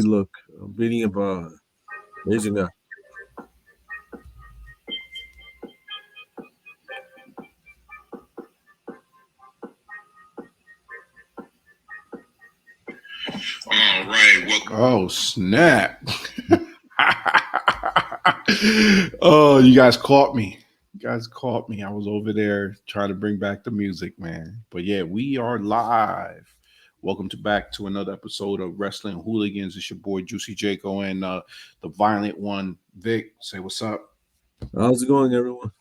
look. I'm beating up Asian guy. All right. Welcome. Oh, snap. Oh, you guys caught me. You guys caught me. I was over there trying to bring back the music, man. But yeah, we are live. Welcome to back to another episode of Wrestling Hooligans. It's your boy Juicy Jaco and the violent one, Vic. Say what's up. How's it going, everyone?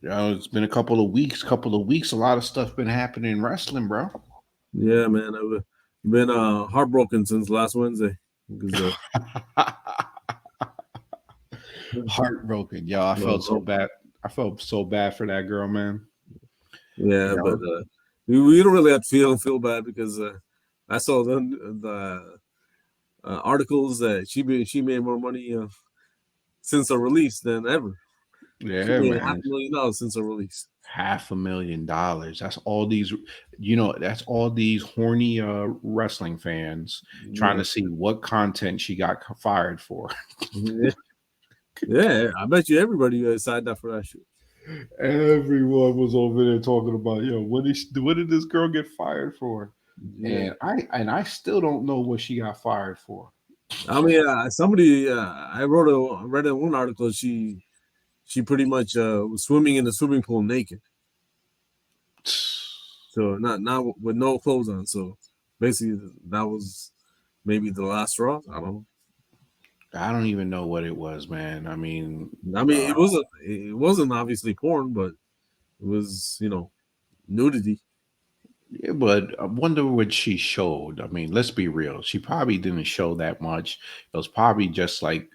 It's been a couple of weeks. A lot of stuff been happening in wrestling, bro. Yeah, man. I've been heartbroken since last Wednesday because Heartbroken, yo. I felt so bad. I felt so bad for that girl, man. yeah, You but know, we don't really have to feel bad because I saw the articles that she made more money since her release than ever. She yeah, made man. $500,000 since her release. $500,000. That's all these, that's all these horny wrestling fans trying Yeah, to see what content she got fired for. yeah, yeah. I bet you everybody signed up for that shit. Everyone was over there talking about, what did this girl get fired for? Yeah, And I still don't know what she got fired for. I mean, somebody I read in one article she pretty much was swimming in the swimming pool naked, so not with no clothes on. So basically, that was maybe the last straw. I don't I don't even know what it was, man. I mean, know. I mean, it wasn't obviously porn, but it was nudity. yeah, but I wonder what she showed. I mean, let's be real. She probably didn't show that much. It was probably just like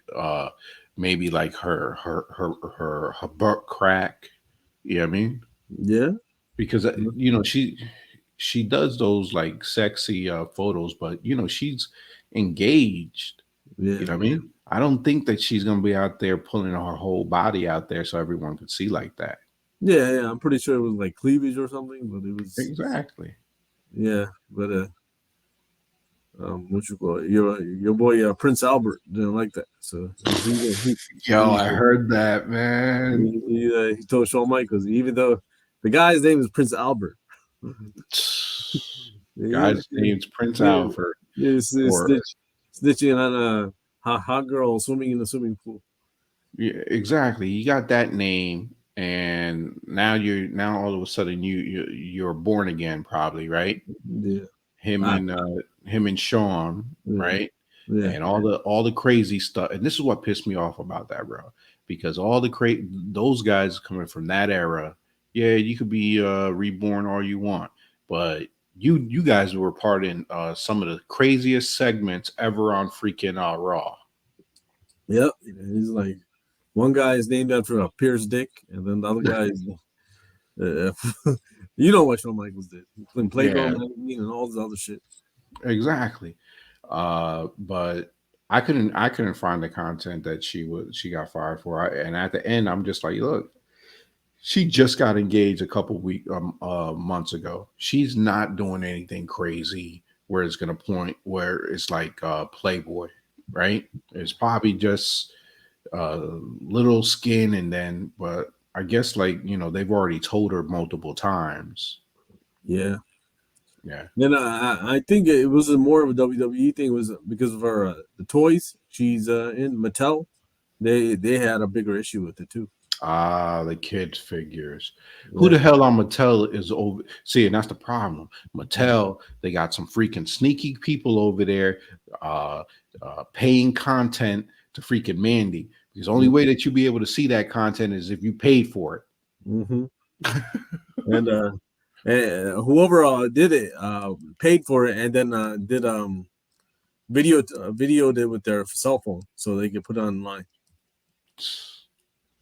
maybe like her butt crack. You know what I mean? Yeah, Because she does those like sexy photos, but she's engaged. yeah, You know what I mean? I don't think that she's gonna be out there pulling her whole body out there so everyone could see like that. yeah. I'm pretty sure it was like cleavage or something, but it was Exactly. yeah. But what you call it? Your boy Prince Albert didn't like that, so Yo, he I heard that, man. he told Shawn Michaels, even though the guy's name is Prince Albert. Yeah, Guy's name's Prince yeah, Alfred. it's Or snitching on a hot girl swimming in the swimming pool. yeah, exactly. You got that name, and now all of a sudden you're born again, probably, right? Yeah, Him I, and him and Sean, yeah, right? yeah, And all the crazy stuff. And this is what pissed me off about that, bro. Because all those guys coming from that era, yeah, you could be reborn all you want, but you guys were part in some of the craziest segments ever on freaking Raw. yep. He's like one guy is named after a Pierce Dick, and then the other guy is you know what Shawn Michaels did? He played Playboy Yeah, magazine and all this other shit. exactly. But I couldn't find the content that she got fired for. And at the end, I'm just like, look, she just got engaged a couple months ago. She's not doing anything crazy where it's gonna point where it's like Playboy, right? It's probably just little skin, and then but I guess like they've already told her multiple times. Yeah. Yeah, Then I think it was more of a WWE thing. It was because of her the toys she's in Mattel. They had a bigger issue with it too. the kids figures. Who Yeah, the hell on Mattel is over? See, and that's the problem. Mattel, they got some freaking sneaky people over there, uh, paying content to freaking Mandy. Because the only way that you be able to see that content is if you paid for mm-hmm. and whoever did it paid for it and then did videoed it with their cell phone so they could put it online. it.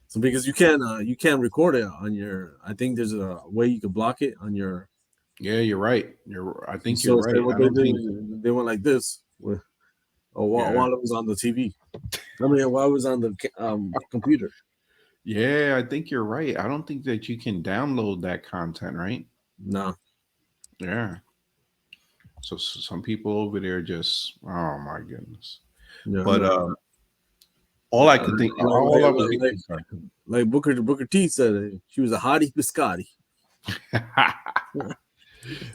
So because you can't record it on your. I think there's a way you could block it on your. Yeah, you're right. I think you're So say right. what I they don't did. think. They went like this with, Yeah, while it was on the TV. I mean, while it was on the computer. yeah, I think you're right. I don't think that you can download that content, right? No. Yeah. So some people over there just, oh my goodness. Yeah, But no. all I could think, all I was thinking, Like Booker T said, she was a hottie biscotti.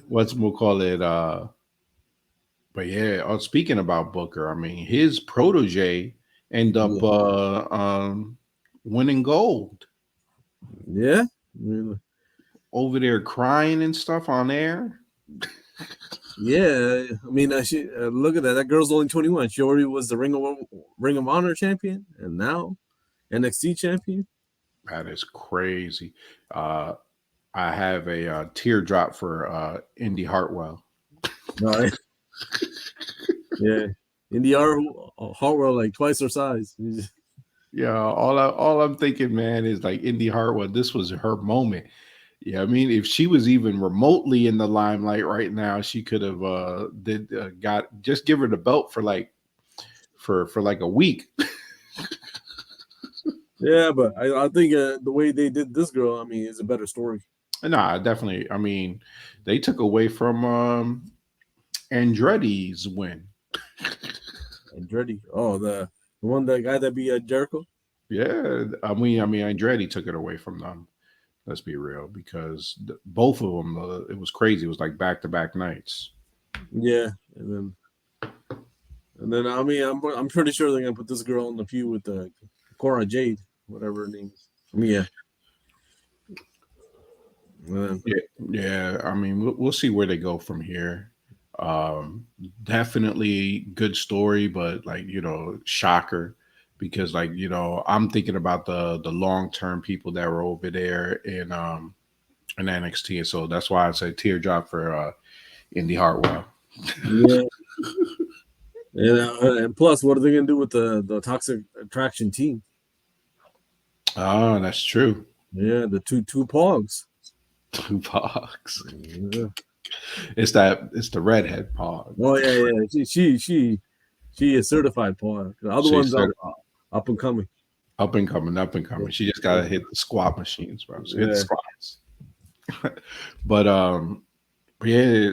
what's we'll call it. But yeah, speaking about Booker, I mean, his protege end up Yeah, winning gold yeah. I mean, over there, crying and stuff on air. yeah. I mean, she look at that. That girl's only 21. She already was the Ring of Honor champion, and now NXT champion. That is crazy. Uh, I have a teardrop for Indy Hartwell. No, yeah. In the Hartwell like twice her size. Yeah, all I'm thinking, man, is like Indy Hartwell. This was her moment. Yeah, I mean, if she was even remotely in the limelight right now, she could have got just give her the belt for like for like a week. Yeah, but I think the way they did this girl, I mean, is a better story. Nah, definitely. I mean, they took away from Andretti's win. Andretti, oh the one that guy that be Jericho. Yeah, I mean, Andretti took it away from them. Let's be real, because both of them, it was crazy. It was like back to back nights. Yeah, and then I mean, I'm pretty sure they're gonna put this girl in the feud with Cora Jade, whatever her name is. I mean, yeah. Yeah, yeah. I mean, we'll see where they go from here. Definitely good story, but like shocker, because like I'm thinking about the long term people that were over there in NXT, and so that's why I say teardrop for Indy Hartwell. Yeah, and plus, what are they gonna do with the Toxic Attraction team? Oh, that's true. Yeah, the two Pogs. Tupacs. Yeah. It's the redhead Pog. Oh yeah. She is certified Pog. The other She one's said up and coming. up and coming, up and coming. She just gotta hit the squat machines, bro. So hit the Yeah. squats. But yeah,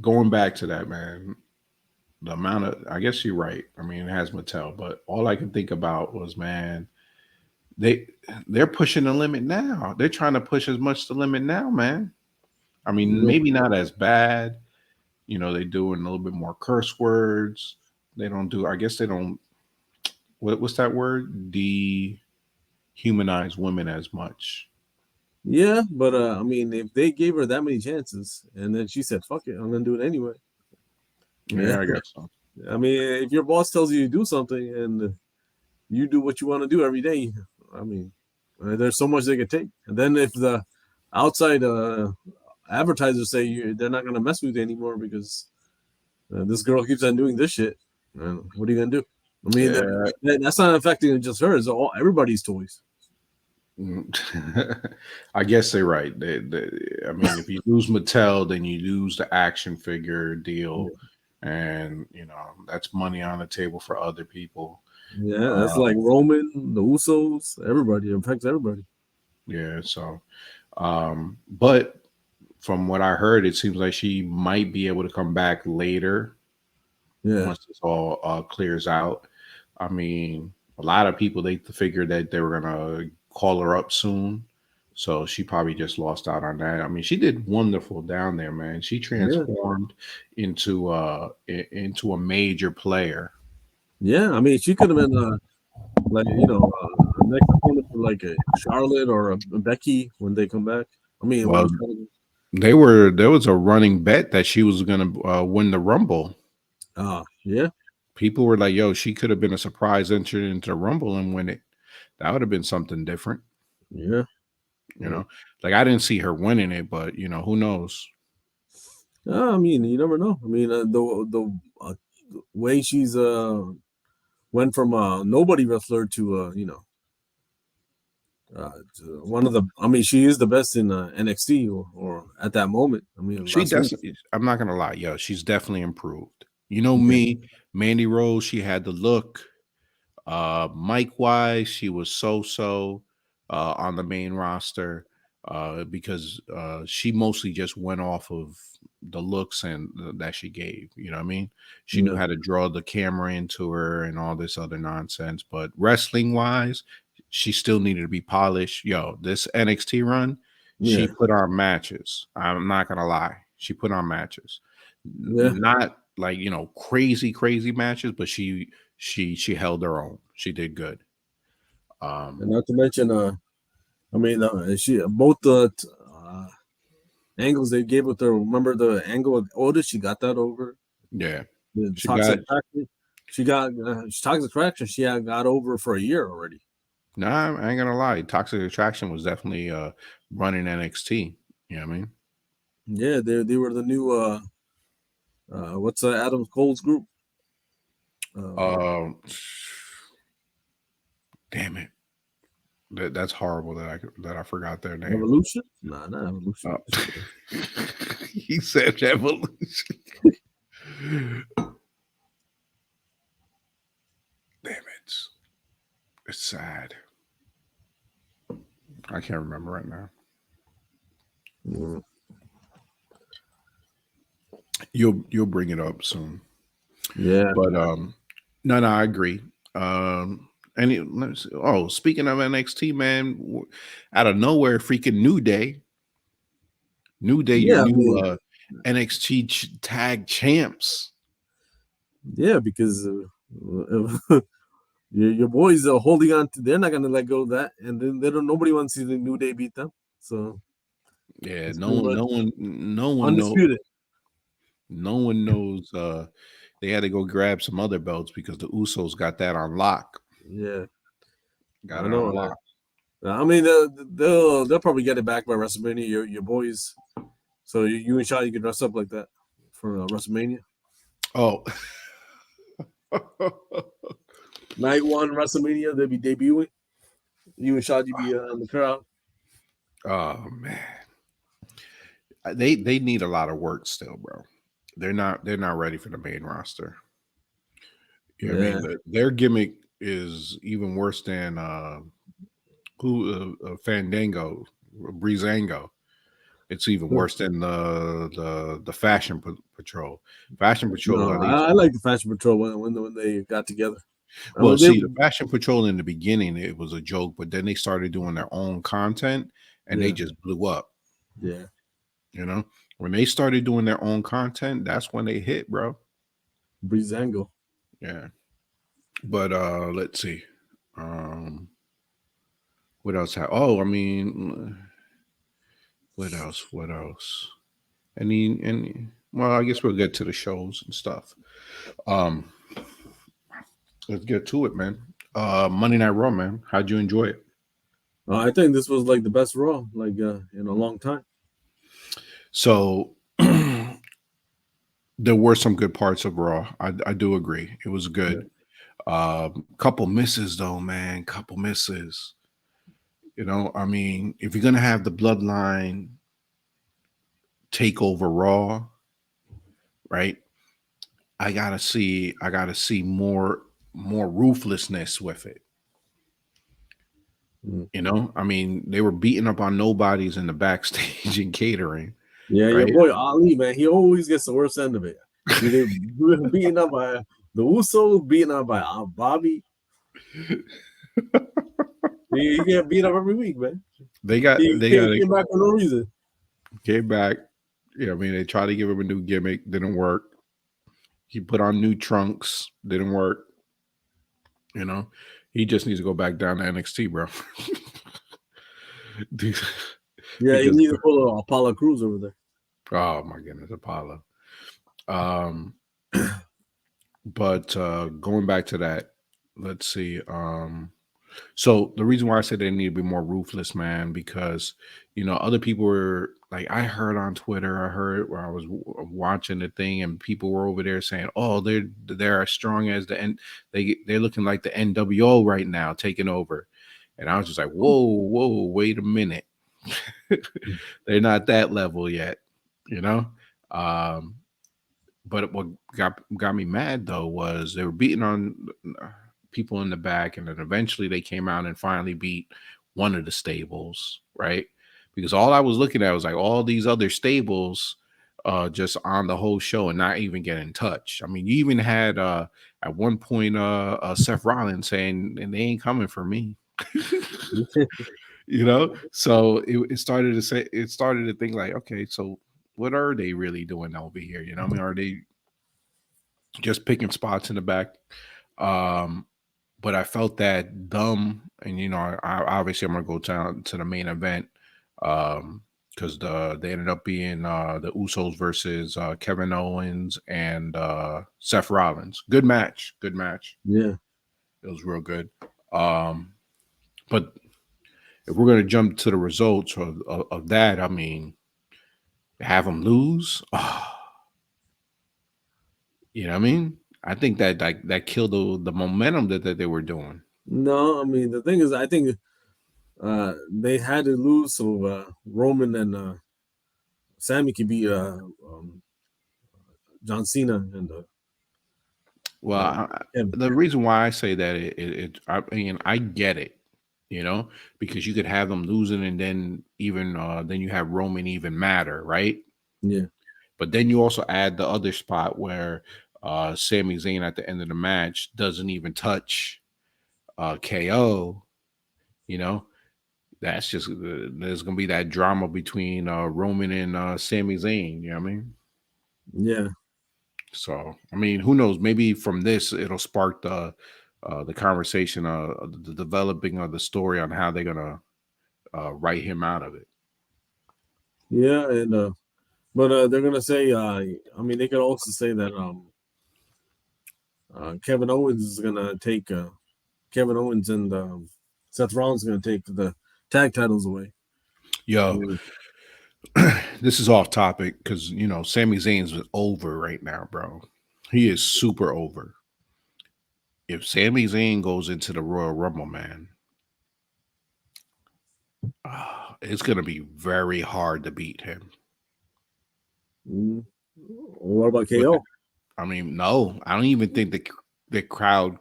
going back to that, man, the amount of I guess you're right. I mean, it has Mattel, but all I could think about was, man, they they're pushing the limit now. They're trying to push as much the limit now, man. I mean, Yeah. maybe not as bad. They doing a little bit more curse words. They don't do. I guess they don't. What's that word? Dehumanize women as much. Yeah, but I mean, if they gave her that many chances, and then she said, "Fuck it, I'm gonna do it anyway." Yeah, Yeah, I guess so. I mean, if your boss tells you to do something and you do what you want to do every day, I mean, there's so much they could take. And then if the outside advertisers say they're not gonna mess with you anymore because this girl keeps on doing this shit, what are you gonna do? I mean, Yeah. that's not affecting just her; it's all everybody's toys. I guess they're right. I mean, if you lose Mattel, then you lose the action figure deal, and that's money on the table for other people. Yeah, that's Uh, like Roman, the Usos, everybody. It affects everybody. yeah. So, but from what I heard, it seems like she might be able to come back later Yeah, once this all clears out. I mean, a lot of people they figured that they were gonna call her up soon, so she probably just lost out on that. I mean, she did wonderful down there, man. She yeah, transformed into a major player. yeah. I mean, she could have been like a next opponent for like a Charlotte or a Becky when they come back. I mean, Well, when there was a running bet that she was gonna win the Rumble. yeah, People were like, "Yo, she could have been a surprise entrant into the Rumble and win it. That would have been something different." yeah, You yeah. know, like I didn't see her winning it, but who knows? I mean, you never know. I mean, the way she's went from nobody wrestler to one of the. I mean, she is the best in NXT or at that moment. I mean, She last week. definitely. I'm not gonna lie, yo. She's definitely improved. You know Yeah, me, Mandy Rose. She had the look. Mike wise, she was so on the main roster. because she mostly just went off of the looks and that she gave. You know what I mean? She knew Yeah. how to draw the camera into her and all this other nonsense. But wrestling wise, she still needed to be polished. Yo, this NXT run, she Yeah. put on matches. I'm not gonna lie, she put on matches. Yeah. Not like crazy matches, but she held her own. She did good. And not to mention, I mean, she both the angles they gave with her. Remember the angle with Otis? She got that over. Yeah, The she got. toxic attraction. She got toxic attraction. She had got over for a year already. Nah, I ain't gonna lie. Toxic Attraction was definitely running NXT. You know what I mean? Yeah, they were the new what's Adam Cole's group? Uh, Uh, damn it. That's horrible that I forgot their name. Evolution? Nah, not Evolution. He said Evolution. Damn it. It's sad. I can't remember right now. Mm. You'll bring it up soon. Yeah. But no, I agree. Speaking of NXT, man, out of nowhere, freaking New Day, your Yeah, I new mean, NXT tag champs. yeah, because your boys are holding on to. They're not gonna let go of that, and then they don't. Nobody wants to see the New Day beat them. So Yeah, it's pretty much no one knows. undisputed. No one knows. They had to go grab some other belts because the Usos got that on lock. Yeah, Got I it on know. lock. I mean, they'll probably get it back by WrestleMania. Your boys. So you and Shaw, you can dress up like that for WrestleMania. Oh. Night one WrestleMania, they'll be debuting. You and Shaw, you be in the crowd. Oh man, they need a lot of work still, bro. They're not ready for the main roster. You know what I mean? Their gimmick is even worse than Fandango, Breezango. It's even worse than the Fashion Patrol. Fashion Patrol, No, at least. I like the Fashion Patrol when they got together. I Well, mean, see, the Fashion Patrol in the beginning, it was a joke, but then they started doing their own content and they just blew up. Yeah. You know, when they started doing their own content, that's when they hit, bro. Breezango. Yeah. But let's see. What else? I mean, what else? What else? Any well, I guess we'll get to the shows and stuff. Um let's get to it, man. Monday Night Raw, man. How'd you enjoy it? I think this was like the best Raw, like in a long time. So there were some good parts of Raw. I do agree. It was good. Couple misses though, man. Couple misses. You know, I mean, if you're gonna have the bloodline take over Raw, right? I gotta see more ruthlessness with it. You know, I mean, they were beating up on nobodies in the backstage and catering. Yeah, your Right? boy Ali, man, he always gets the worst end of it. Either beaten up by the Usos, beaten up by Bobby. He get beat up every week, man. They got Came back for no reason. Came back. Yeah, I mean, they tried to give him a new gimmick, didn't work. He put on new trunks, didn't work. You know, he just needs to go back down to NXT, bro. Yeah, he needs to pull Apollo Crews over there. Oh my goodness, Apollo. But going back to that, let's see. So the reason why I said they need to be more ruthless, man, because other people were like, I heard on Twitter, I heard where I was watching the thing, and people were over there saying, "Oh, they're as strong as they're looking like the NWO right now, taking over." And I was just like, whoa, wait a minute, they're not that level yet, you know. But what got me mad though was they were beating on people in the back, and then eventually they came out and finally beat one of the stables, right? because all I was looking at was like all these other stables just on the whole show and not even getting touched. I mean, you even had at one point Seth Rollins saying, and they ain't coming for me. You know, so it started to say, it started to think like, okay, so what are they really doing over here? You know, I mean, are they just picking spots in the back? But I felt that dumb, and you know, obviously I'm gonna go down to the main event, because they ended up being the Usos versus Kevin Owens and Seth Rollins. Good match, good match. Yeah. It was real good. But if we're gonna jump to the results of that, I mean, have them lose. You know what I mean? I think that that killed the momentum that they were doing. No, I mean the thing is, I think they had to lose so Roman and Sammy could beat John Cena and Well, Kevin. the reason why I say that I mean, I get it, you know, because you could have them losing, and then even then you have Roman even matter, right? Yeah, But then you also add the other spot where Sami Zayn at the end of the match doesn't even touch KO. You know, that's just there's gonna be that drama between Roman and Sami Zayn. You know what I mean? yeah, So I mean, who knows? Maybe from this it'll spark the conversation, the developing of the story on how they're gonna write him out of it. yeah, and but they're gonna say, I mean, they could also say that Kevin Owens is gonna take Kevin Owens and Seth Rollins is gonna take the tag titles away. I Yo, mean, this is off topic because you know Sami Zayn's over right now, bro. He is super over. If Sami Zayn goes into the Royal Rumble, man, it's gonna be very hard to beat him. mm, what about With KO? I mean, no, I don't even think the crowd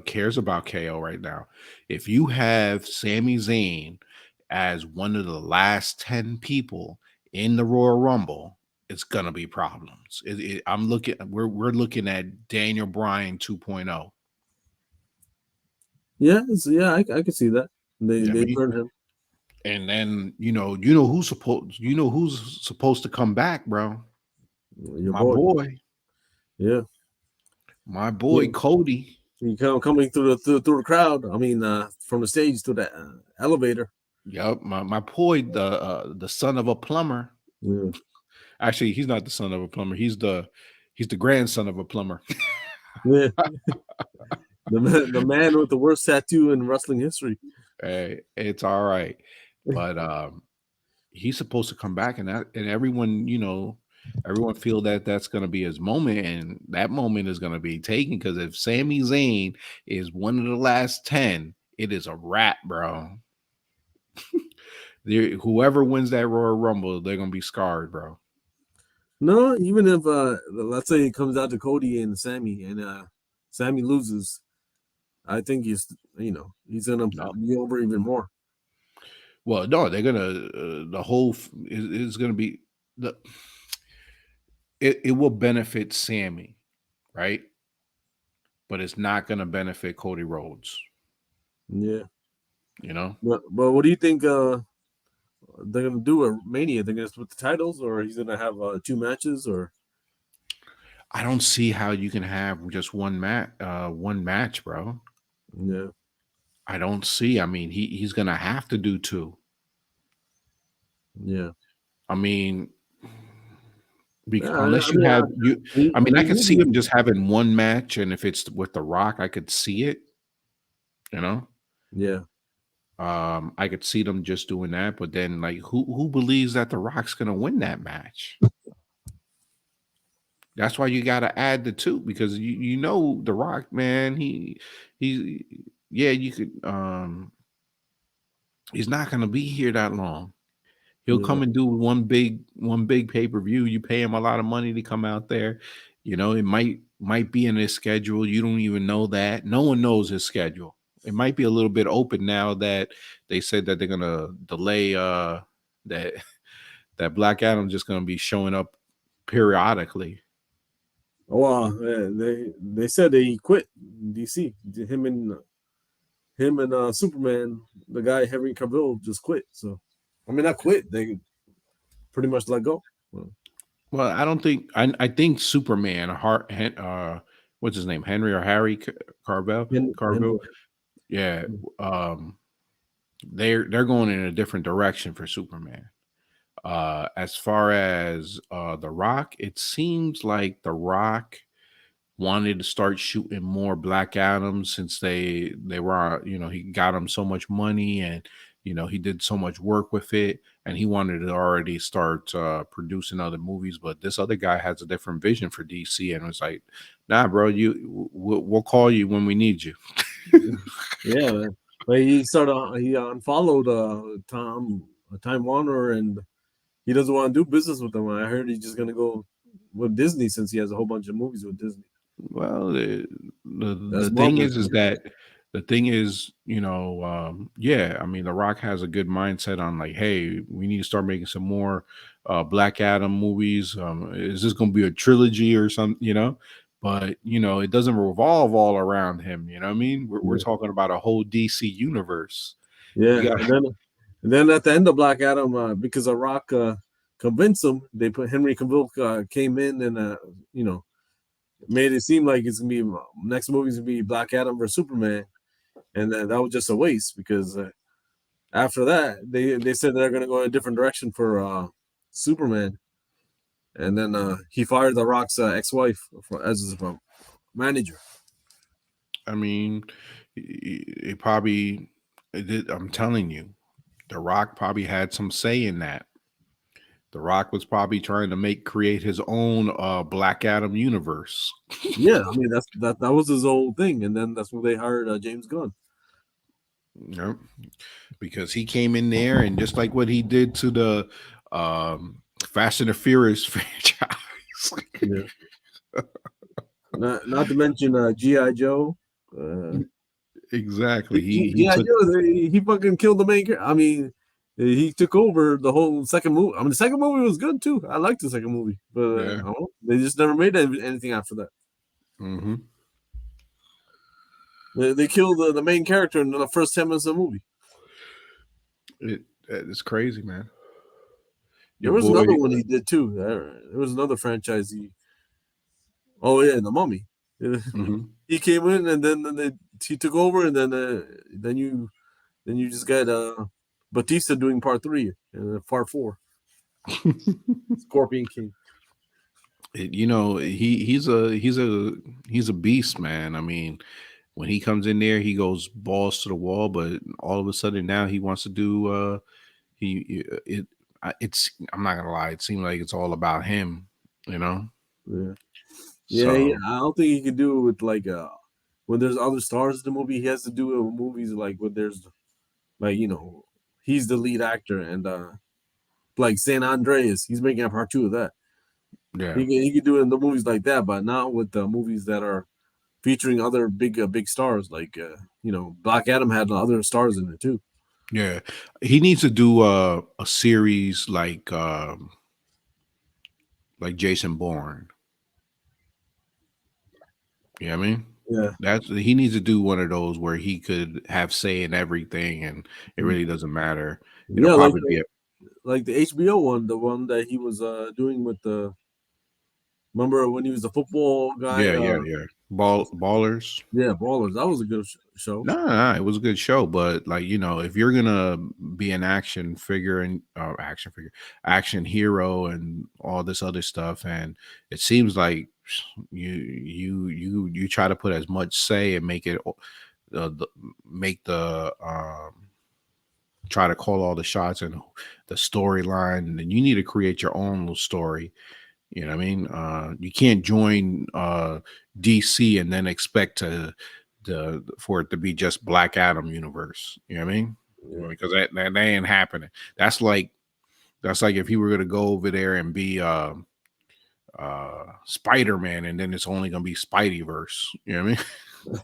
cares about KO right now. If you have Sami Zayn as one of the last 10 people in the Royal Rumble, it's gonna be problems. We're looking at Daniel Bryan 2.0. Yeah, yeah, I can see that. Yeah, I They mean, turned him. and then you know who's supposed to come back, bro. Your My boy. boy, Yeah, my boy yeah. Cody. He coming through the crowd. I mean, from the stage to the elevator. Yep, my boy, the son of a plumber. Yeah, Actually, he's not the son of a plumber. He's the grandson of a plumber. yeah. The man with the worst tattoo in wrestling history. Hey, it's all right, but he's supposed to come back, and everyone, you know, everyone feel that that's going to be his moment, and that moment is going to be taken because if Sami Zayn is one of the last 10, it is a wrap, bro. Whoever wins that Royal Rumble, they're going to be scarred, bro. No, even if let's say it comes out to Cody and Sammy, and Sammy loses, I think he's gonna No, be over even more. well, no, they're gonna the whole is going to be the it will benefit Sammy, right? But it's not going to benefit Cody Rhodes. Yeah, You know, but what do you think they're gonna do at Mania? They're gonna split the titles, or he's gonna have two matches, or I don't see how you can have just one match, bro. yeah, I don't see. I mean, he's going to have to do two. yeah. I mean, I unless you mean, have you. I mean, I could see him maybe, just having one match, and if it's with The Rock, I could see it. You know, yeah, I could see them just doing that. But then, like, who believes that The Rock's going to win that match? That's why you got to add the two because you know The Rock, man. He yeah, you could he's not going to be here that long. He'll yeah, come and do one big pay-per-view. You pay him a lot of money to come out there. You know, it might be in his schedule. You don't even know that. No one knows his schedule. It might be a little bit open now that they said that they're gonna delay that Black Adam just going to be showing up periodically. They said he quit DC. Him and Superman, the guy Henry Cavill, just quit. So, I mean, not quit. They pretty much let go. Well, I don't think I think Superman, what's his name, Henry or Harry Carville, Henry. yeah, they're going in a different direction for Superman. As far as The Rock, it seems like The Rock wanted to start shooting more Black Adams since they were, he got him so much money, and he did so much work with it, and he wanted to already start producing other movies. But this other guy has a different vision for DC, and was like, nah, bro, we'll call you when we need you. Yeah, man. But he unfollowed Time Warner, and he doesn't want to do business with them. I heard he's just gonna go with Disney since he has a whole bunch of movies with Disney. Well, That's the thing Marvel's. is that the thing is, yeah, I mean, The Rock has a good mindset on like, hey, we need to start making some more Black Adam movies. Is this going to be a trilogy or something? But it doesn't revolve all around him. You know what I mean? We're Yeah, talking about a whole DC universe. yeah. You got And then at the end of Black Adam, because of Rock convinced him, they put Henry Cavill came in and made it seem like it's gonna be next movie's gonna be Black Adam versus Superman, and then that was just a waste because after that they said they're gonna go in a different direction for Superman, and then he fired the Rock's ex-wife as his manager. I mean, it probably. I'm telling you, The Rock probably had some say in that. The Rock was probably trying to create his own Black Adam universe. Yeah, I mean that was his whole thing, and then that's when they hired James Gunn. Yep. Because he came in there and just like what he did to the Fast and the Furious franchise. Yeah, not to mention GI Joe. Exactly. He GI took Joe, he fucking killed the main character. I mean, he took over the whole second movie. I mean, the second movie was good too. I liked the second movie, but yeah. they just never made anything after that. Mm-hmm. They killed the main character in the first 10 minutes of the movie. It's crazy, man. There Your was boy. another one he did too. There was another franchise. Oh yeah, the Mummy. Mhm. He came in and then he took over, and then you just got Batista doing part 3 and part 4. Scorpion King. He's a beast, man. I mean, when he comes in there, he goes balls to the wall. But all of a sudden now he wants to do. It's. I'm not gonna lie. It seemed like it's all about him. You know. Yeah. Yeah, So I don't think he could do it with like when there's other stars in the movie. He has to do it with movies like when there's like he's the lead actor, and like San Andreas, he's making a part 2 of that. yeah. He could do it in the movies like that, but not with the movies that are featuring other big stars. Like Black Adam had other stars in it too. Yeah, he needs to do a series like Jason Bourne. You know what I mean? Yeah, He needs to do one of those where he could have say in everything, and it really doesn't matter. It'll yeah, probably be a like the HBO one, the one that he was doing with the. Remember when he was the football guy? yeah. Ballers. Yeah, Brawlers. That was a good show. No, it was a good show, but like if you're gonna be an action figure and action hero, and all this other stuff, and it seems like you try to put as much say and make it make the try to call all the shots and the storyline, and then you need to create your own little story. You know what I mean? You can't join DC and then expect for it to be just Black Adam universe. You know what I mean? Yeah. Because that ain't happening. That's like if he were going to go over there and be Spider-Man, and then it's only going to be Spideyverse. You know what I mean?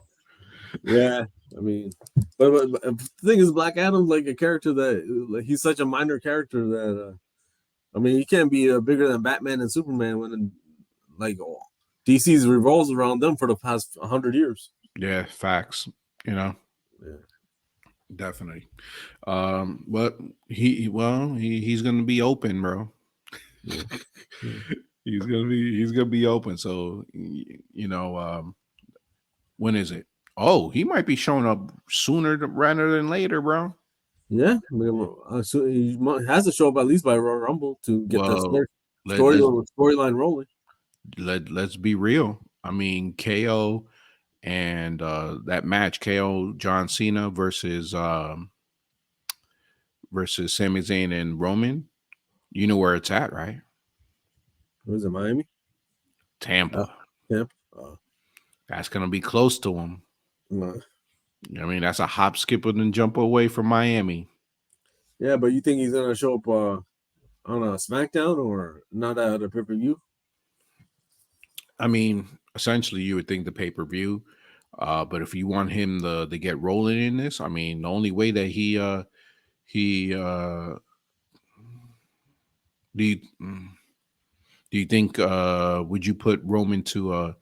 Yeah, I mean, but the thing is, Black Adam's like a character that like, he's such a minor character that I mean, he can't be bigger than Batman and Superman when like DC's revolves around them for the past 100 years. Yeah, facts. You know, Yeah. definitely. But he's gonna be open, bro. Yeah. Yeah. He's gonna be open. So you know, when is it? Oh, he might be showing up sooner rather than later, bro. Yeah, I mean, so he has to show up at least by Royal Rumble to get that Well, story let's storyline rolling. let's be real. I mean, KO and that match, KO John Cena versus Sami Zayn and Roman. You know where it's at, right? Was it Miami? Uh, Tampa. yeah. That's gonna be close to him. No. I mean, that's a hop, skip, and jump away from Miami. Yeah, but you think he's gonna show up on a SmackDown or not at a pay-per-view? I mean, essentially, you would think the pay per view, but if you want him to get rolling in this, I mean, the only way that he do you think would you put Roman to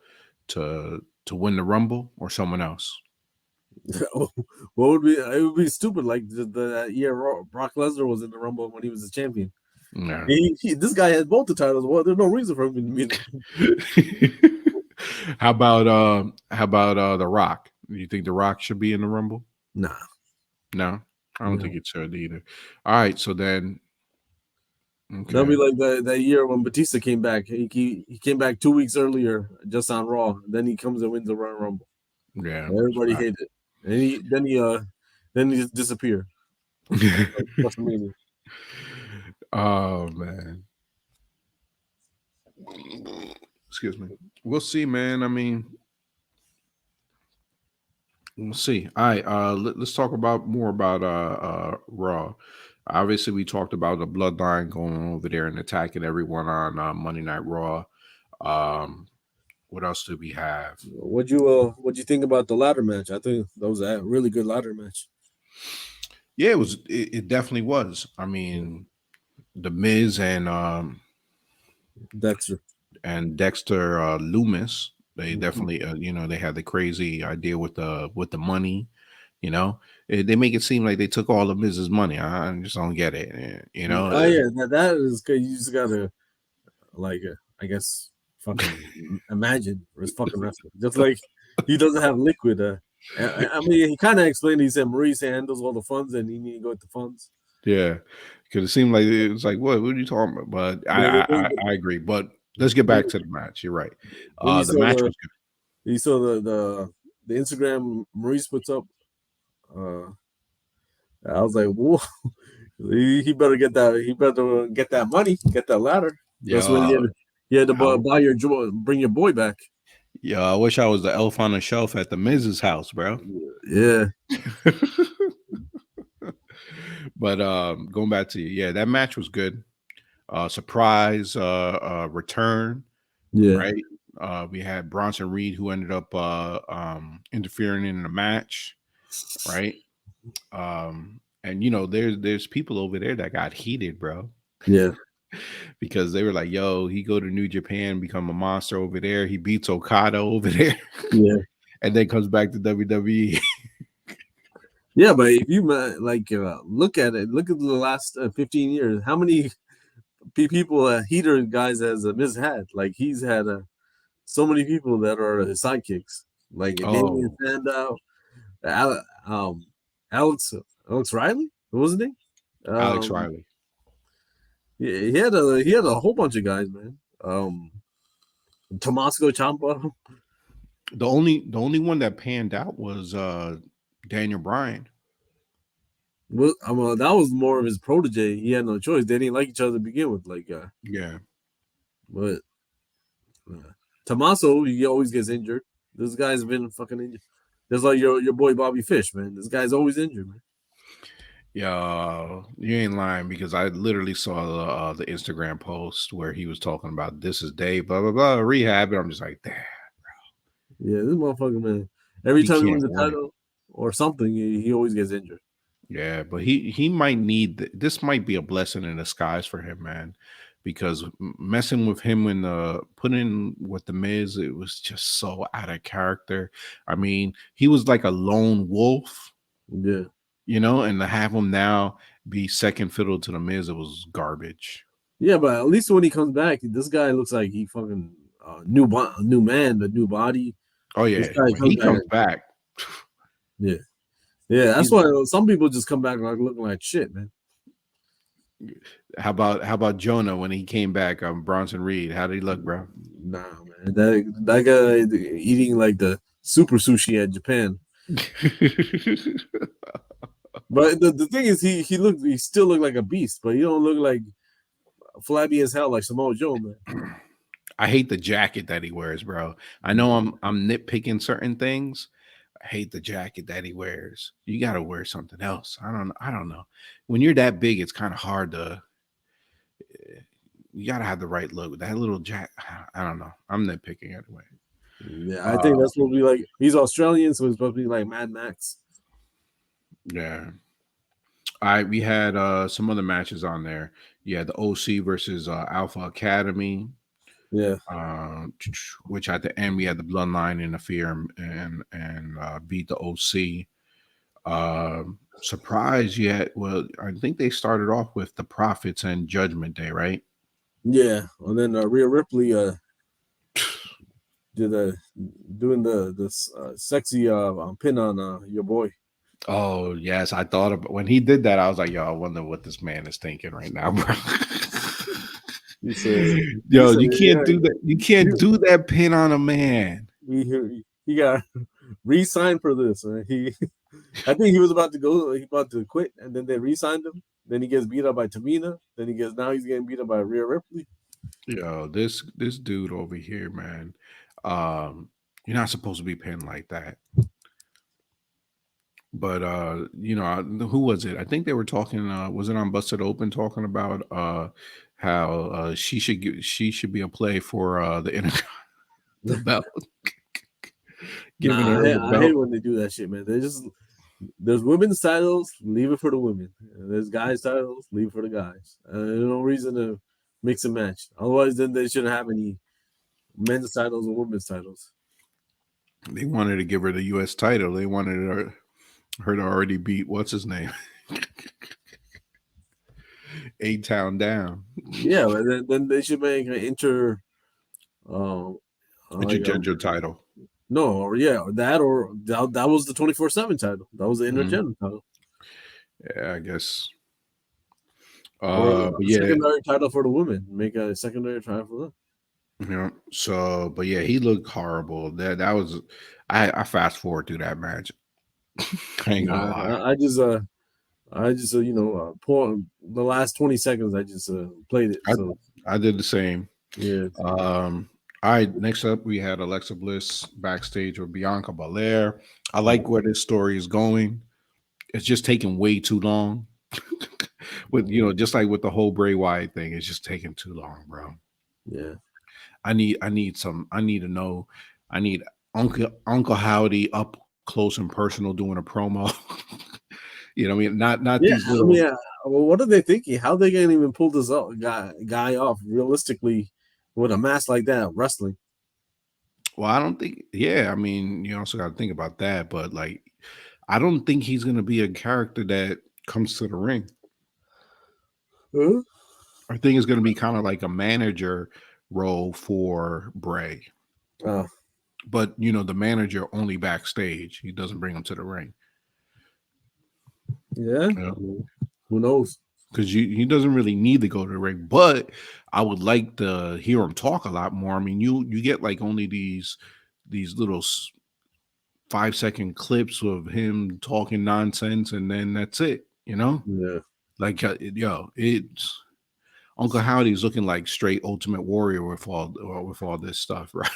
win the Rumble or someone else? What would be? It would be stupid. Like that year, Brock Lesnar was in the Rumble when he was the champion. Yeah. This guy has both the titles. Well, there's no reason for him to be. How about The Rock? Do you think The Rock should be in the Rumble? Nah. No, I don't No. think it should either. All right, so then That'll be okay. like that year when Batista came back. He came back 2 weeks earlier, just on Raw. Then he comes and wins the Royal Rumble. Yeah. Everybody hated it, and then he just disappeared. WrestleMania. Oh man. Excuse me. We'll see, man. I mean, we'll see. All right, let's talk about more about Raw. Obviously, we talked about the bloodline going over there and attacking everyone on Monday Night Raw. What else do we have? What'd you think about the ladder match? I think that was a really good ladder match. Yeah, it definitely was. I mean, the Miz Dexter. and Dexter Loomis, they definitely they had the crazy idea with the money. They make it seem like they took all of Miz's money. I just don't get it. Oh yeah, that is good. You just gotta like I guess fucking imagine or his fucking wrestling. Just like he doesn't have liquid. I mean, he kind of explained. He said Maurice handles all the funds, and he need to go with the funds. Yeah, because it seemed like it was like, what are you talking about? But I agree. But let's get back to the match. You're right. When you The saw match was good. you saw the Instagram Maurice puts up. I was like, whoa, he better get that. He better get that money, get that ladder. That's when Yeah, you had to buy bring your boy back. yeah. I wish I was the elf on the shelf at the Miz's house, bro. Yeah. But going back to that match was good. Surprise return, Yeah. right? We had Bronson Reed who ended up interfering in the match, right? And there's people over there that got heated, bro. Yeah. Because they were like, yo, he go to New Japan, become a monster over there. He beats Okada over there. Yeah. And then comes back to WWE. Yeah, but if you look at it, look at the last 15 years, how many people heater guys has Miz had? Like he's had so many people that are his sidekicks, like Damian Sandow, Alex Riley. What was his name? Alex Riley. Yeah, he had a whole bunch of guys, man. Tommaso Ciampa. The only one that panned out was Daniel Bryan. Well, that was more of his protege. He had no choice. They didn't like each other to begin with. Yeah. But Tommaso, he always gets injured. This guy's been fucking injured. Just like your boy Bobby Fish, man. This guy's always injured, man. Yeah, you ain't lying because I literally saw the Instagram post where he was talking about this is day blah blah blah rehab, and I'm just like, damn. Yeah, this motherfucker, man. Every time he wins the title, or something. He always gets injured. Yeah, but he might need this might be a blessing in disguise for him, man. Because messing with him and putting with the Miz, it was just so out of character. I mean, he was like a lone wolf, Yeah. and to have him now be second fiddle to the Miz, it was garbage. Yeah, but at least when he comes back, this guy looks like he fucking new man, the new body. Oh This yeah, guy when he comes back. comes back, Yeah, yeah. That's he's why some people just come back like looking like shit, man. how about Jonah when he came back? Bronson Reed, how did he look, bro? Nah, man. That guy eating like the super sushi at Japan. But the thing is, he still looked like a beast, but he don't look like flabby as hell like Samoa Joe, man. I hate the jacket that he wears, bro. I know I'm nitpicking certain things. I hate the jacket that he wears. You got to wear something else. I don't know. When you're that big, it's kind of hard to. You got to have the right look. That little jacket. I don't know. I'm nitpicking anyway. Yeah, I think that's supposed to be like he's Australian, so it's supposed to be like Mad Max. Yeah. All right, we had some other matches on there. Yeah, the OC versus Alpha Academy. Yeah, Which at the end we had the Bloodline interfere and beat the OC. Surprise yet? Well, I think they started off with the Prophets and Judgment Day, right? yeah. And then Rhea Ripley did doing the sexy pin on your boy. Oh yes, I thought about when he did that. I was like, yo, I wonder what this man is thinking right now, bro. He said, Yo, he you can't yeah, do that. You can't do that pin on a man. he got re-signed for this. I think he was about to go. He about to quit, and then they re-signed him. Then he gets beat up by Tamina. Now he's getting beat up by Rhea Ripley. Yo, this dude over here, man. You're not supposed to be pinned like that. But who was it? I think they were talking. Was it on Busted Open talking about how she should be a play for the belt, giving Nah, her the I hate belt. when they do that shit, man. There's women's titles, leave it for the women. And there's guys titles, leave it for the guys. There's no reason to mix and match. Otherwise, then they shouldn't have any men's titles or women's titles. They wanted to give her the U.S. title. They wanted her to already beat what's his name, A-Town Down, Yeah, but then they should make an uh, like intergender title. no, or yeah, that was the 24/7 title. That was the intergender title, Yeah, I guess. or But a yeah, secondary title for the women. Make a secondary title for them. So, but yeah, he looked horrible. That was. I fast forward through that match. I ain't gonna Nah, lie. I just pour the last 20 seconds. I just played it. I So I did the same. yeah, All right, next up we had Alexa Bliss backstage with Bianca Belair. I like where this story is going. It's just taking way too long. With just like with the whole Bray Wyatt thing, it's just taking too long, bro. yeah. I need to know. I need Uncle Howdy up close and personal doing a promo. I mean, not Yeah, these I mean, little. well, what are they thinking? How they can even pull this guy off realistically with a mask like that wrestling? Well, I don't think. Yeah, I mean, you also got to think about that. But like, I don't think he's going to be a character that comes to the ring. Huh? I think it's going to be kind of like a manager role for Bray. Uh, But the manager only backstage. He doesn't bring him to the ring. yeah. Yeah. Who knows? Because he doesn't really need to go to the ring, but I would like to hear him talk a lot more. I mean, you get like only these little 5-second clips of him talking nonsense, and then that's it. Yeah. Like it's Uncle Howdy's looking like straight Ultimate Warrior with all this stuff, right?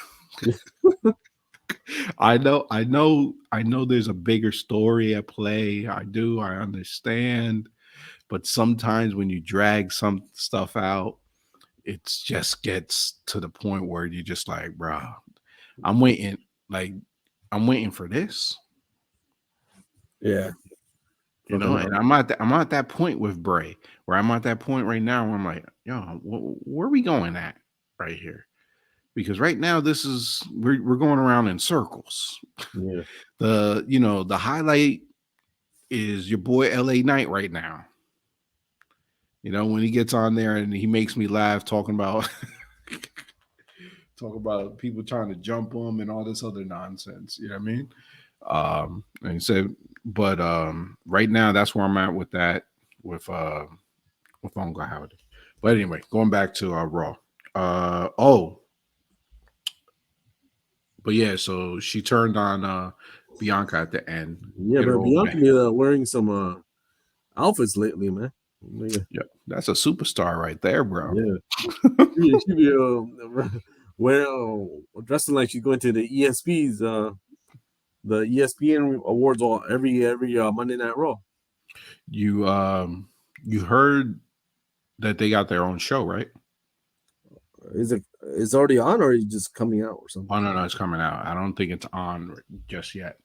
I know. There's a bigger story at play. I do. I understand. But sometimes when you drag some stuff out, it just gets to the point where you're just like, bro, I'm waiting. Like, I'm waiting for this. Yeah. You know, and I'm at that point with Bray, where I'm at that point right now where I'm like, yo, where are we going at right here? Because right now we're going around in circles. Yeah. The highlight is your boy LA Knight right now. You know, when he gets on there and he makes me laugh talking about people trying to jump him and all this other nonsense. You know what I mean? And he said, but right now that's where I'm at with that with Uncle Howdy. But anyway, going back to Raw. But yeah, so she turned on Bianca at the end. Yeah, Hit her but over the Bianca head. be wearing some outfits lately, man. Yeah. Yeah, that's a superstar right there, bro. Yeah. she be dressing like she's going to the the ESPN awards every Monday Night Raw. You heard that they got their own show, right? Is it's already on or is it just coming out or something? Oh no, it's coming out. I don't think it's on just yet.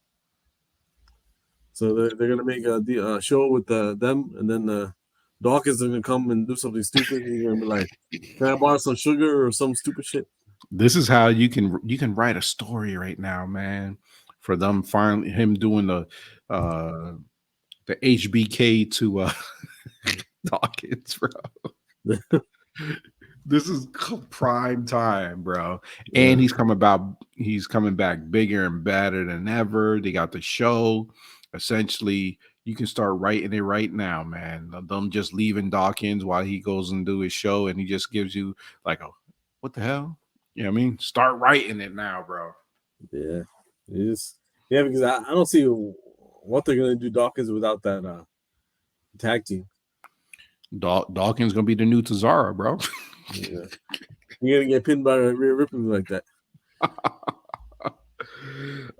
So they're gonna make a show with them, and then Dawkins are gonna come and do something stupid. And you're gonna be like, "Can I borrow some sugar or some stupid shit?" This is how you can write a story right now, man. For them finally him doing the HBK to Dawkins, bro. This is prime time, bro. And he's coming back bigger and badder than ever. They got the show. Essentially, you can start writing it right now, man. Them just leaving Dawkins while he goes and do his show, and he just gives you like a what the hell? You know what I mean? Start writing it now, bro. Yeah, because I don't see what they're gonna do Dawkins without that tag team. Dawkins gonna be the new Cesaro, bro. Yeah. You're gonna get pinned by Rhea Ripley like that.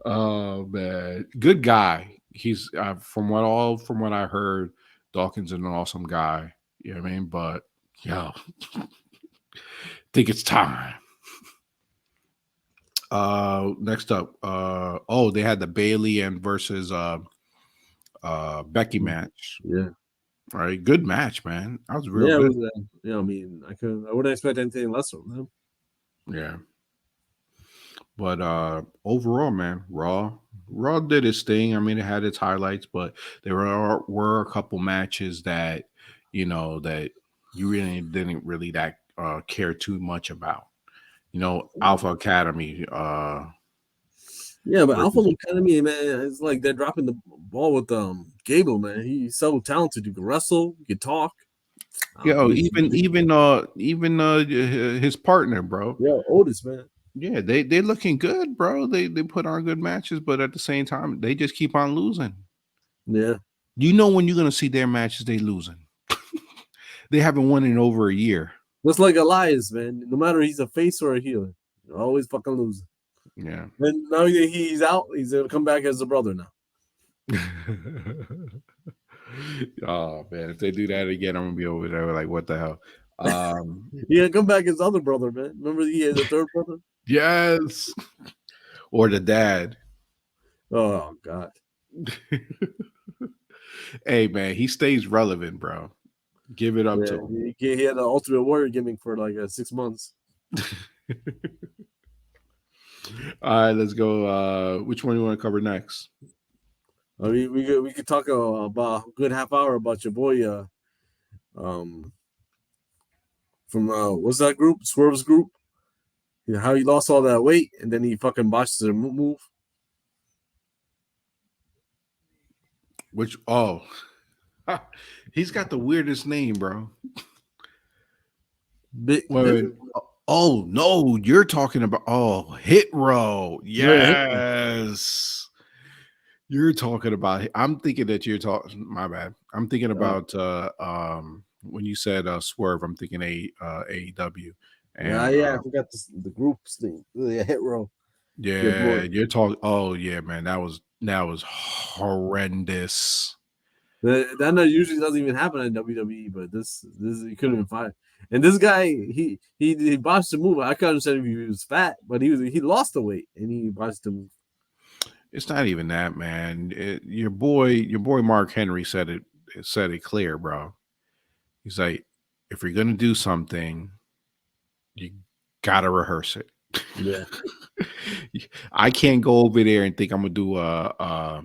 Oh man, good guy. He's from what I heard, Dawkins is an awesome guy. You know what I mean? But yo, think it's time. Next up, they had the Bailey and versus Becky match. Yeah. All right, good match, man. That was real Yeah, good. it was, I mean, I wouldn't expect anything less from them. Yeah. But overall, man, Raw did its thing. I mean, it had its highlights, but there were a couple matches that that you really didn't really that care too much about. Alpha Academy. Yeah, but Alpha Academy, man, it's like they're dropping the ball with Gable, man. He's so talented. You can wrestle, you can talk. Even his partner, bro. Yeah, Otis, man. Yeah, they looking good, bro. They put on good matches, but at the same time, they just keep on losing. Yeah. You know when you're gonna see their matches, they losing. They haven't won in over a year. Just like Elias, man. No matter he's a face or a healer, you're always fucking losing. Yeah. And now he's out. He's gonna come back as a brother now. Oh man, if they do that again, I'm gonna be over there like, what the hell? Yeah, come back as other brother, man. Remember he had the third brother? Yes. Or the dad. Oh God. Hey man, he stays relevant, bro. Give it up to him. He had the Ultimate Warrior gimmick for like 6 months. All right, let's go. Which one do you want to cover next? I mean, we could talk about a good half hour about your boy from what's that group? Swerve's group. How he lost all that weight and then he fucking botched the move. Which he's got the weirdest name, bro. Wait. Oh no, you're talking about Hit Row. Yes. You're talking about I'm thinking that you're talking my bad. I'm thinking about when you said Swerve, I'm thinking AEW. And, I forgot the group's thing. The Hit Row. Yeah, you're talking. Oh yeah, man, that was horrendous. That usually doesn't even happen in WWE, but this you couldn't even find. And this guy, he botched the move. I can't understand if he was fat, but he lost the weight and he botched the move. It's not even that, man. Your boy Mark Henry said it clear, bro. He's like, if you're gonna do something, you gotta rehearse it. Yeah, I can't go over there and think I'm gonna do a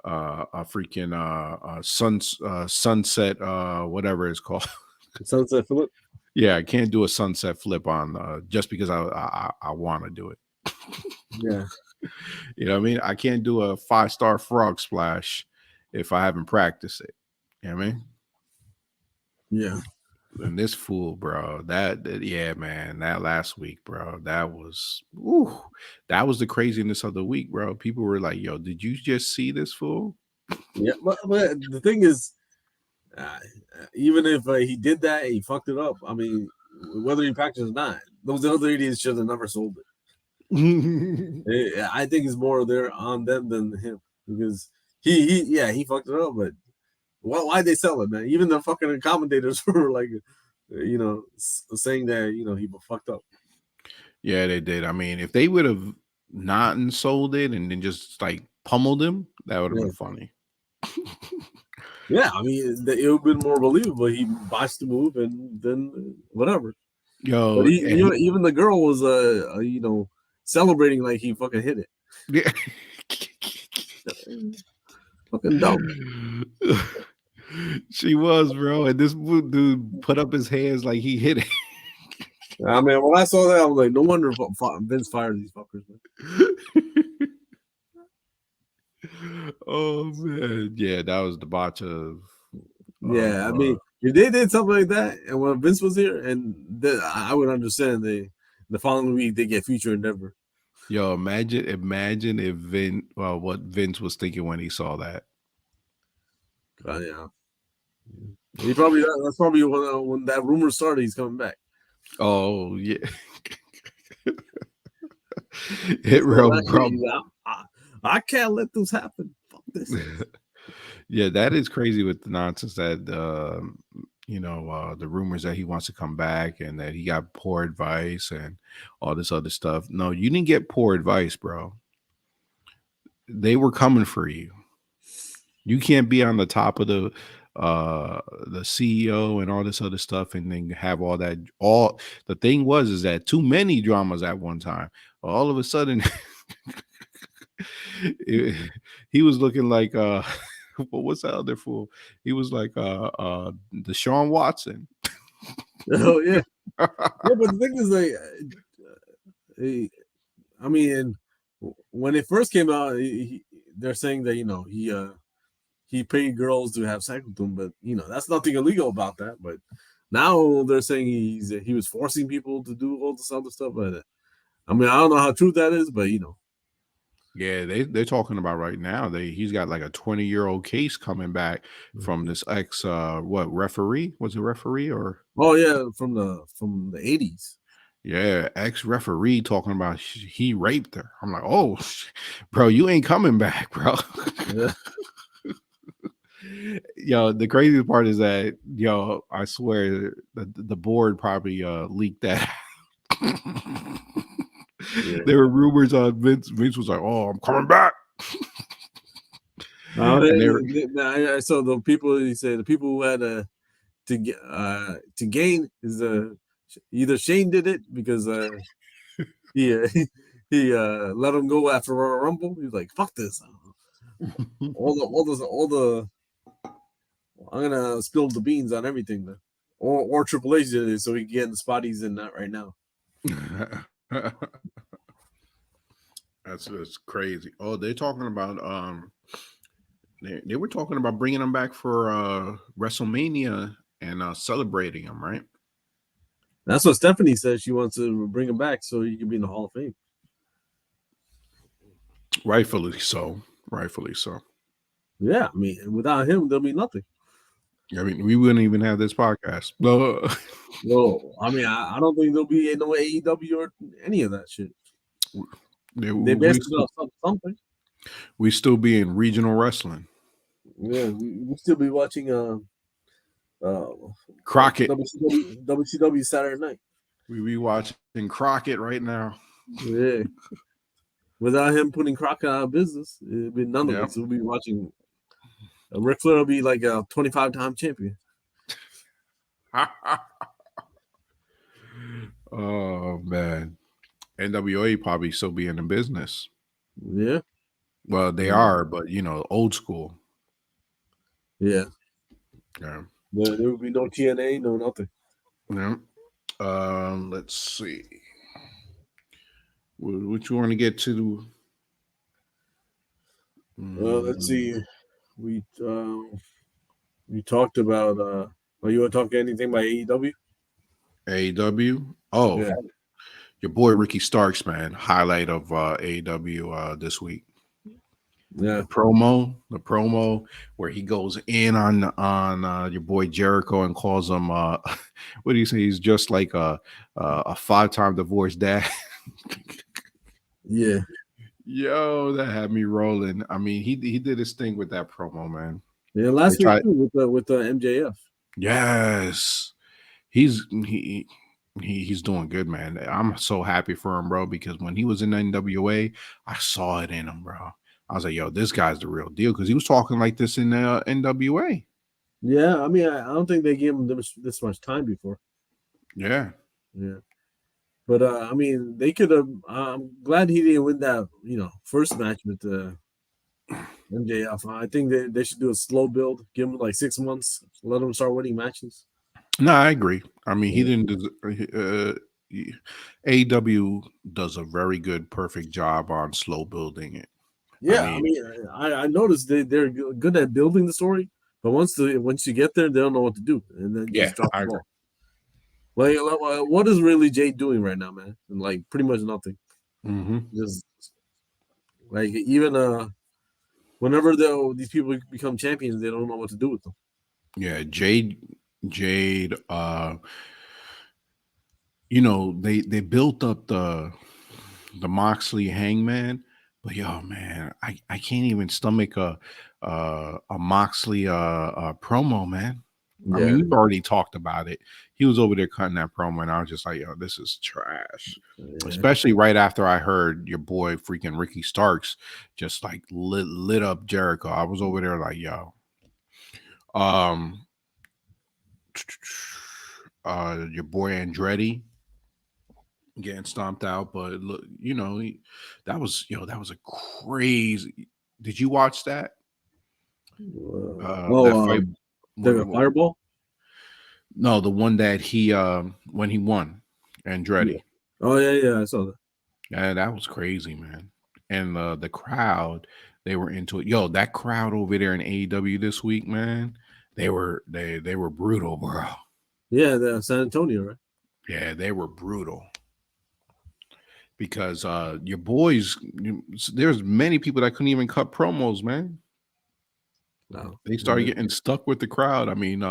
freaking sunset whatever it's called. Sunset Philip. Yeah, I can't do a sunset flip on just because I want to do it. Yeah, You know what I mean? I can't do a 5-star frog splash if I haven't practiced it. You know what I mean? yeah, And this fool, bro, yeah, man, that last week, bro, ooh, that was the craziness of the week, bro. People were like, yo, did you just see this fool? yeah. But the thing is, uh, even if he did that, he fucked it up. I mean, whether he practiced or not, those other idiots should have never sold it. I think it's more there on them than him because he fucked it up. But why they sell it, man? Even the fucking commentators were like, saying that he fucked up. Yeah, they did. I mean, if they would have not and sold it and then just like pummeled him, that would have Yeah, been funny. yeah. I mean, it would have been more believable. He botched the move and then whatever. But Yo, and even the girl was celebrating like he fucking hit it. yeah. Fucking dumb. She was, bro. And this dude put up his hands like he hit it. I mean, when I saw that, I was like, no wonder Vince fired these fuckers. Man. Oh man, yeah, that was the botch Yeah, I mean, if they did something like that, and when Vince was here, and I would understand the following week they get future endeavor. yo, imagine if what Vince was thinking when he saw that. Yeah, that's probably when that rumor started. He's coming back. Oh yeah. Hit real, bro. I can't let this happen. Fuck this. Yeah, that is crazy with the nonsense that the rumors that he wants to come back and that he got poor advice and all this other stuff. No, you didn't get poor advice, bro. They were coming for you. You can't be on the top of the CEO and all this other stuff and then have all that. All the thing was is that too many dramas at one time. All of a sudden he was looking like what's that other fool? He was like Deshaun Watson. Oh yeah, yeah. But the thing is, like, I mean, when it first came out, they're saying that he paid girls to have sex with him, but that's nothing illegal about that. But now they're saying he was forcing people to do all this other stuff. But I mean, I don't know how true that is, but Yeah, they're talking about right now. He's got like a 20-year-old case coming back from this ex referee? Was it referee or oh yeah, from the 80s. yeah, ex referee talking about he raped her. I'm like, oh, bro, you ain't coming back, bro. Yeah. Yo, the craziest part is that I swear the board probably leaked that. Yeah. There were rumors on Vince. Vince was like, "Oh, I'm coming back." And I saw the people. He said the people who had to gain is either Shane did it because he let him go after Royal Rumble. He was like, "Fuck this." all the I'm gonna spill the beans on everything then. Or Triple H did it so he can get in the spot he's in that right now. That's crazy. Oh, they're talking about they were talking about bringing him back for WrestleMania and celebrating him, right? That's what Stephanie says. She wants to bring him back so he can be in the Hall of Fame. Rightfully so. Rightfully so. Yeah, I mean, without him, there'll be nothing. I mean, we wouldn't even have this podcast. No, I mean, I don't think there'll be no AEW or any of that shit. They basically something. We still be in regional wrestling. Yeah, we still be watching Crockett. WCW Saturday night. We be watching Crockett right now. Yeah. without him putting Crockett out of business, it'd be none of Yep. us. We'll be watching. Ric Flair will be like a 25-time champion. Oh man, NWA probably still be in the business. Yeah. Well, they are, but old school. Yeah. Yeah. There will be no TNA, no nothing. Yeah. Let's see. What you want to get to? Let's see. We talked about. You want to talk anything about AEW? AEW. Oh, Yeah. your boy Ricky Starks, man. Highlight of AEW this week. Yeah. The promo where he goes in on your boy Jericho and calls him what do you say? He's just like a 5-time divorced dad. Yeah. Yo, that had me rolling. I mean, he did his thing with that promo, man. Yeah. They Last week tried, too with the MJF. yes, he's doing good, man. I'm so happy for him, bro, because when he was in NWA, I saw it in him, bro. I was like, yo, this guy's the real deal, because he was talking like this in NWA. Yeah. I mean, I don't think they gave him this much time before. Yeah. Yeah. But I mean, they could have. I'm glad he didn't win that. First match with MJF. I think they should do a slow build. Give him like 6 months. Let him start winning matches. No, I agree. I mean, he Yeah. didn't. AEW does a very good, perfect job on slow building it. I Yeah, I mean, mean, I noticed they're good at building the story, but once you get there, they don't know what to do, and then yeah, just drop I the agree. ball. Like, what is really Jay doing right now, man? And like, pretty much nothing. Mm-hmm. Just like even whenever these people become champions, they don't know what to do with them. Yeah, Jade. They built up the Moxley Hangman, but yo, man, I can't even stomach a Moxley promo, man. I mean, Yeah, we've already talked about it. He was over there cutting that promo, and I was just like, yo, this is trash. yeah, Especially right after I heard your boy freaking Ricky Starks just like lit up Jericho. I was over there like, yo. Um your boy Andretti getting stomped out, but look, that was a crazy. Did you watch that? That oh, fight? the fireball. No, the one that he when he won, Yeah. Andretti. Oh yeah, I saw that. Yeah, that was crazy, man. And the crowd, they were into it. Yo, that crowd over there in AEW this week, man, they were brutal, bro. Yeah, the San Antonio, right? Yeah, they were brutal. Because your boys, there's many people that couldn't even cut promos, man. No, They started getting stuck with the crowd. I mean,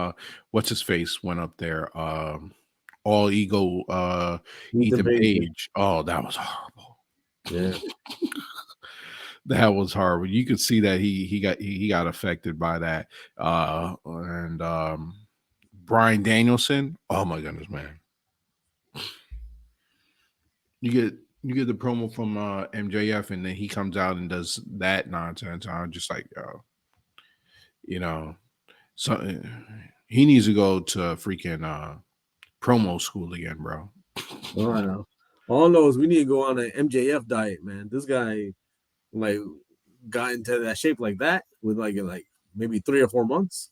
what's his face went up there. All ego, Ethan Ethan Page. Page. Oh, that was horrible. Yeah, That was horrible. You could see that he got affected by that. And Brian Danielson. Oh my goodness, man. You get the promo from MJF, and then he comes out and does that nonsense. I'm just like, you know, so he needs to go to freaking promo school again, bro. oh, I know. All I know is we need to go on an MJF diet, man. This guy like got into that shape like that with like maybe 3 or 4 months.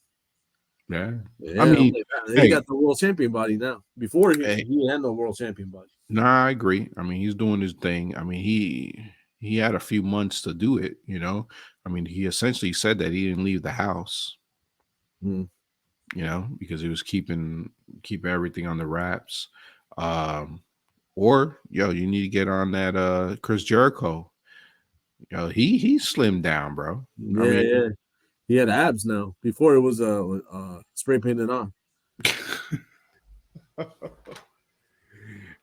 Yeah, I Yeah, I'm mean, like, man, he hey, got the world champion body now. Before hey, he had no world champion body. nah, I agree. I mean, he's doing his thing. I mean, he had a few months to do it. I mean, he essentially said that he didn't leave the house. Hmm. Because he was keeping everything on the wraps. Um, or you need to get on that Chris Jericho. He slimmed down, bro. I Yeah, mean, yeah. He had abs now. Before it was spray painted on.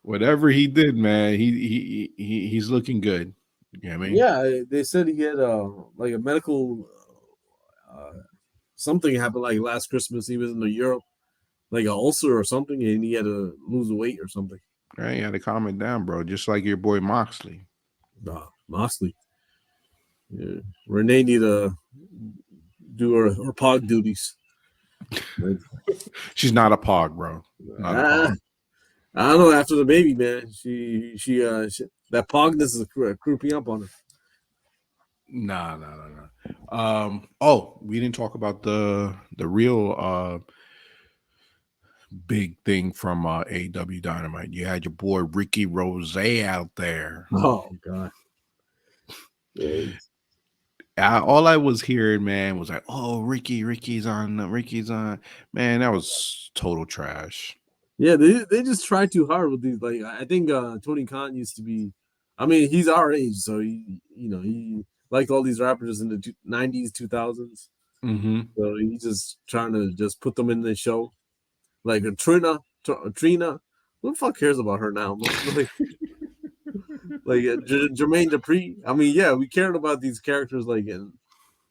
whatever he did, man, he's looking good. You know what I mean? Yeah, they said he had like a medical uh, something happened like last Christmas. He was in Europe, like an ulcer or something, and he had to lose weight or something. Right, you had to calm it down, bro. Just like your boy Moxley. Nah. Moxley. Yeah. Renee need to do her pog duties. She's not a pog, bro. Not a pog. I don't know. After the baby, man, she that pogness is creeping up on her. No. Oh, we didn't talk about the real big thing from AEW Dynamite. You had your boy Ricky Rose out there. Oh God. Yeah. All I was hearing, man, was like, "Oh, Ricky's on. Man, that was total trash." Yeah, they just try too hard with these. Like I think Tony Khan used to be. I mean, he's our age, so he liked all these rappers in the 90s, 2000s. Mm-hmm. So he's just trying to just put them in the show. Like Trina, who the fuck cares about her now? Like Jermaine Dupri. I mean, yeah, we cared about these characters when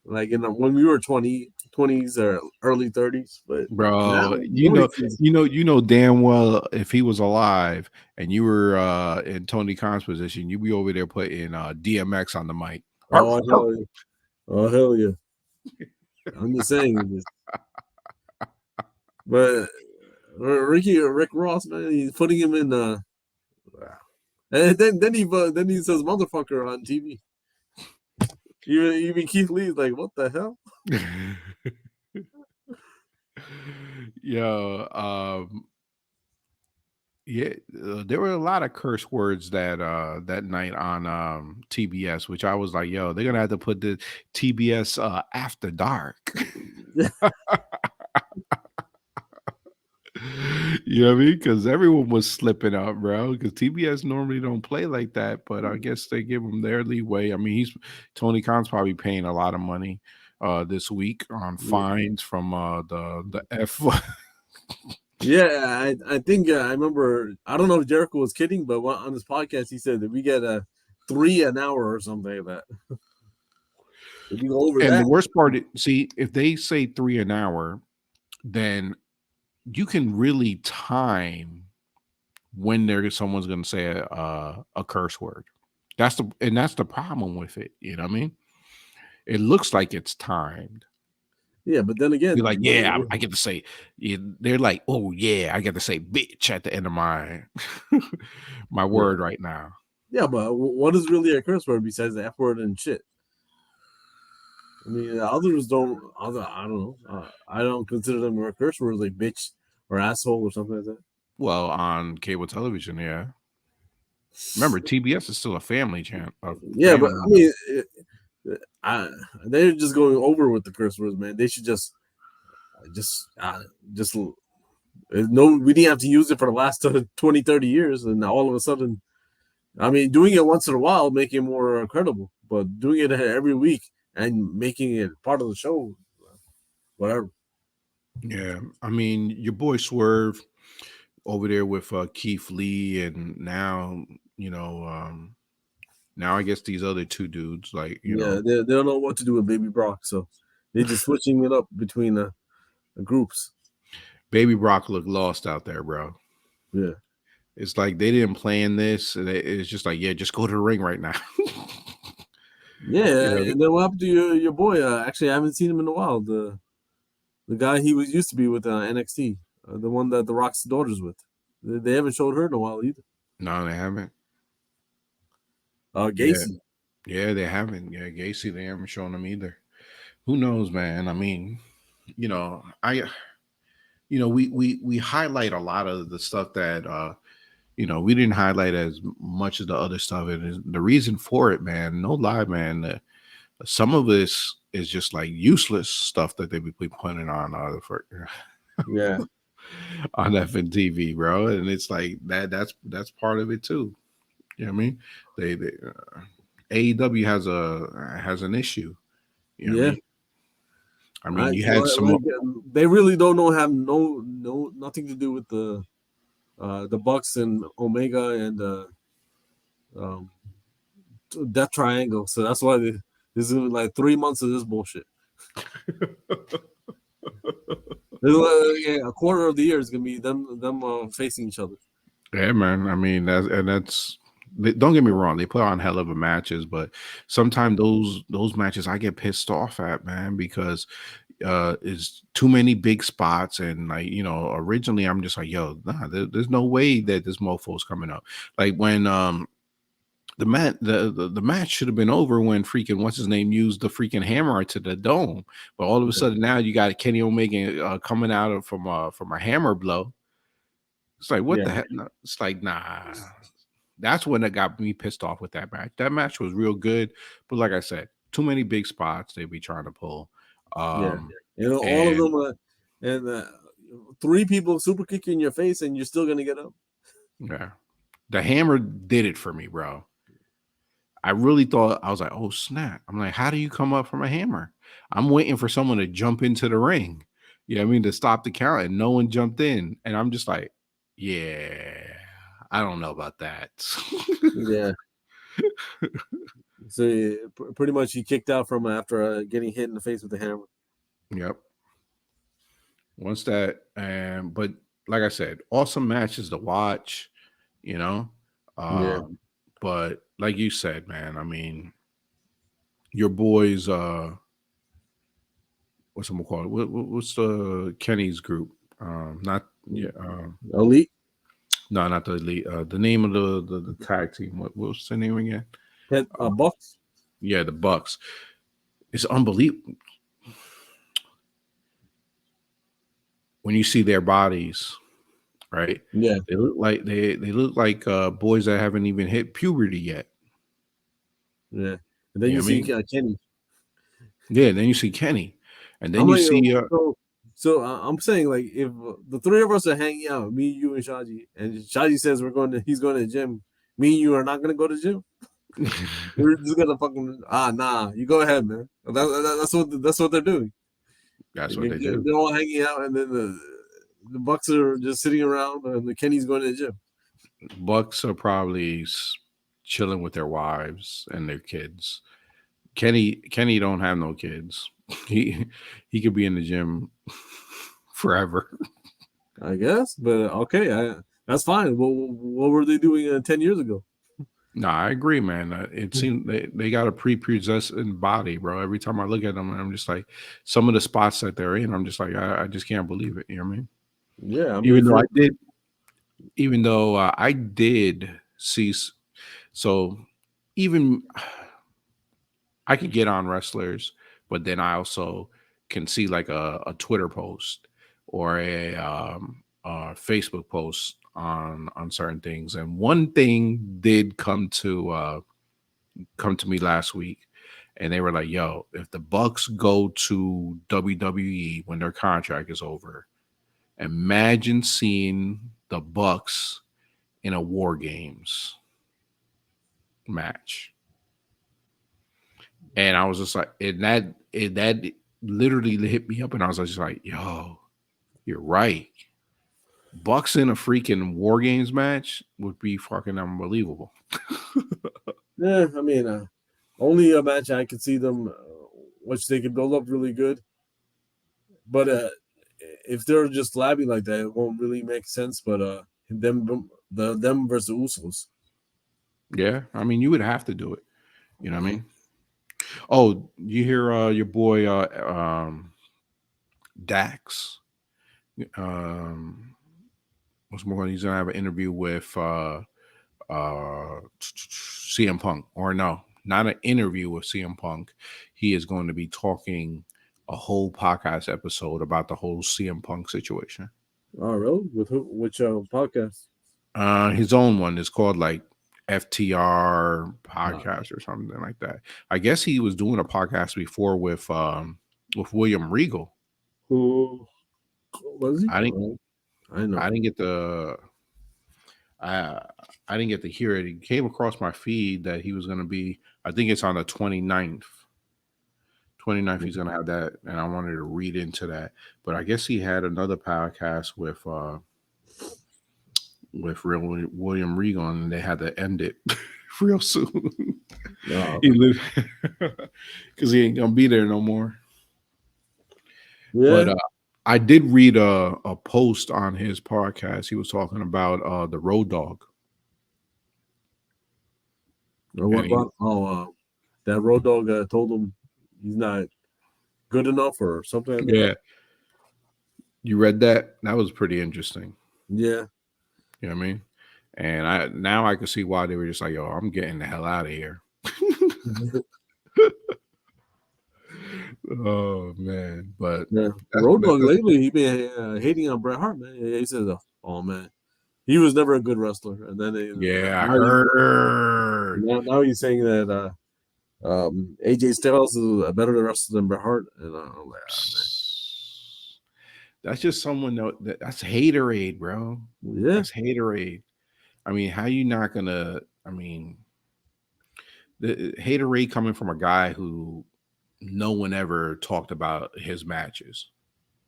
we were 20s or early 30s, but now Bro, nobody sees. you know damn well if he was alive and you were in Tony Khan's position, you'd be over there putting DMX on the mic. Oh hell yeah! Oh hell yeah! I'm just saying, but Rick Ross, man, he's putting him in. And then he says motherfucker on TV. Even Keith Lee's like, what the hell? Yo, yeah, there were a lot of curse words that night on TBS, which I was like, yo, they're gonna have to put the TBS after dark. You know what I mean? Because everyone was slipping up, bro. Because TBS normally don't play like that, but I guess they give them their leeway. I mean, Tony Khan's probably paying a lot of money this week on fines from the F. Yeah, I think I remember. I don't know if Jericho was kidding, but on this podcast he said that we get a 3 an hour or something like that. If you go over And that, the worst part, see, if they say 3 an hour, then you can really time when someone's going to say a curse word. That's the problem with it. You know what I mean? It looks like it's timed. yeah, but then again, You're like, yeah, I get to say. They're like, oh yeah, I get to say bitch at the end of my word right now. Yeah, but what is really a curse word besides the F word and shit? I mean, others don't. I don't know. I don't consider them a curse words like bitch or asshole or something like that. Well, on cable television, yeah. Remember, TBS is still a family channel. Yeah, but I mean, they're just going over with the curse words, man. They should just no. We didn't have to use it for the last 20, 30 years, and now all of a sudden, I mean, doing it once in a while make it more credible, but doing it every week and making it part of the show, whatever. Yeah, I mean, your boy Swerve over there with Keith Lee, and now now I guess these other two dudes, like They don't know what to do with Baby Brock, so they're just switching it up between the groups. Baby Brock looked lost out there, bro. Yeah, it's like they didn't plan this. It's just like, yeah, just go to the ring right now. yeah. And then what happened to your boy? Actually, I haven't seen him in a while. The guy he used to be with NXT, the one that The Rock's daughter's with. They haven't showed her in a while either. No, they haven't. Gacy. Yeah, they haven't. Yeah, Gacy, they haven't shown him either. Who knows, man? I mean, we highlight a lot of the stuff that we didn't highlight as much as the other stuff. And the reason for it, man, no lie, man, some of this is just like useless stuff that they be putting on on FNTV, bro. And it's like that's part of it too. You know what I mean? They AEW has an issue. You know what I mean? You had they really don't have nothing to do with the Bucks and Omega and Death Triangle. So that's why this is like 3 months of this bullshit. A quarter of the year is gonna be them facing each other. Yeah, man. I mean that's don't get me wrong, they put on hell of a matches, but sometimes those matches I get pissed off at, man, because is too many big spots, and like, originally I'm just like, yo, nah, there's no way that this mofo's coming up. Like when the match should have been over when freaking what's his name used the freaking hammer to the dome, but all of a sudden now you got Kenny Omega coming out from a hammer blow. It's like, what the heck? No, it's like, nah. That's when it got me pissed off with that match. That match was real good, but like I said, too many big spots they be trying to pull. All of them, and 3 people super kick you in your face, and you're still gonna get up. Yeah, the hammer did it for me, bro. I really thought, I was like, oh snap! I'm like, how do you come up from a hammer? I'm waiting for someone to jump into the ring. You know what I mean, to stop the count, and no one jumped in, and I'm just like, yeah, I don't know about that. Yeah. So pretty much he kicked out from after getting hit in the face with the hammer. Yep. Once that, but like I said, awesome matches to watch, you know. But like you said, man, I mean, your boys, what's I'm gonna call it? What's the Kenny's group? Not Elite. No, not the Elite. The name of the tag team. What's the name again? Bucks. Yeah, the Bucks. It's unbelievable when you see their bodies, right? Yeah, they look like they look like boys that haven't even hit puberty yet. Yeah, and then you see Kenny. Yeah, then you see Kenny, and then you see. So I'm saying, like, if the 3 of us are hanging out, me, you, and Shaji says he's going to the gym. Me and you are not going to go to the gym. We're just gonna fucking nah. You go ahead, man. That's what they're doing. That's what they do. They're all hanging out, and then the Bucks are just sitting around, and the Kenny's going to the gym. Bucks are probably chilling with their wives and their kids. Kenny don't have no kids. He could be in the gym forever, I guess. But okay, that's fine. What were they doing 10 years ago? No, I agree, man. It seems they got a prepossessing body, bro. Every time I look at them, I'm just like, some of the spots that they're in, I'm just like, I just can't believe it. You know what I mean? Yeah, I mean, even though I did see, so even I could get on wrestlers, but then I also can see like a Twitter post or a Facebook post on certain things. And one thing did come to me last week, and they were like, yo, if the Bucks go to WWE when their contract is over, imagine seeing the Bucks in a War Games match. And I was just like, that literally hit me up, and I was just like, yo, you're right. Bucks in a freaking War Games match would be fucking unbelievable. Yeah, I mean, only a match I could see them, which they could build up really good. But if they're just labbing like that, it won't really make sense. But them versus Usos. Yeah, I mean, you would have to do it. You know what I mean? Oh, you hear your boy Dax? What's more? He's gonna have an interview with CM Punk, or no, not an interview with CM Punk. He is going to be talking a whole podcast episode about the whole CM Punk situation. Oh, really? With who? Which podcast? His own one is called like FTR podcast or something like that. I guess he was doing a podcast before with William Regal. Who was he? I know. I didn't get to hear it. It came across my feed that he was going to be, I think it's on the 29th. 29th, he's going to have that. And I wanted to read into that. But I guess he had another podcast with William Regal, and they had to end it real soon. Oh. Because he ain't going to be there no more. Yeah. But I did read a post on his podcast. He was talking about the Road Dogg. Or what And he, about that Road Dogg told him he's not good enough or something like that? yeah, you read that? That was pretty interesting. Yeah. You know what I mean? And I can see why they were just like, yo, I'm getting the hell out of here. Oh man, but Yeah, that's, Road Dogg lately he been hating on Bret Hart, man. He says, "Oh man, he was never a good wrestler," and then yeah, I heard. now he's saying that AJ Styles is a better wrestler than Bret Hart, and I'm like, That's just someone that's haterade, bro. yeah, That's haterade. I mean, how you not gonna? I mean, the haterade coming from a guy who no one ever talked about his matches.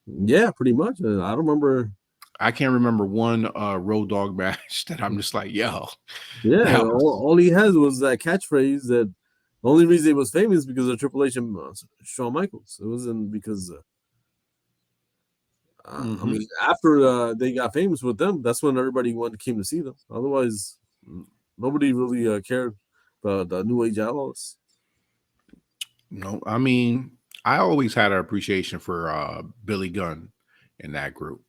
yeah, pretty much. I don't remember. I can't remember one Road Dog match that I'm just like, yo, Yeah, that was all he has was that catchphrase. That the only reason he was famous because of Triple H and Shawn Michaels. It wasn't because. I mhm. mean, after they got famous with them, that's when everybody came to see them. Otherwise, nobody really cared about the New Age Outlaws. No, I mean, I always had an appreciation for Billy Gunn in that group.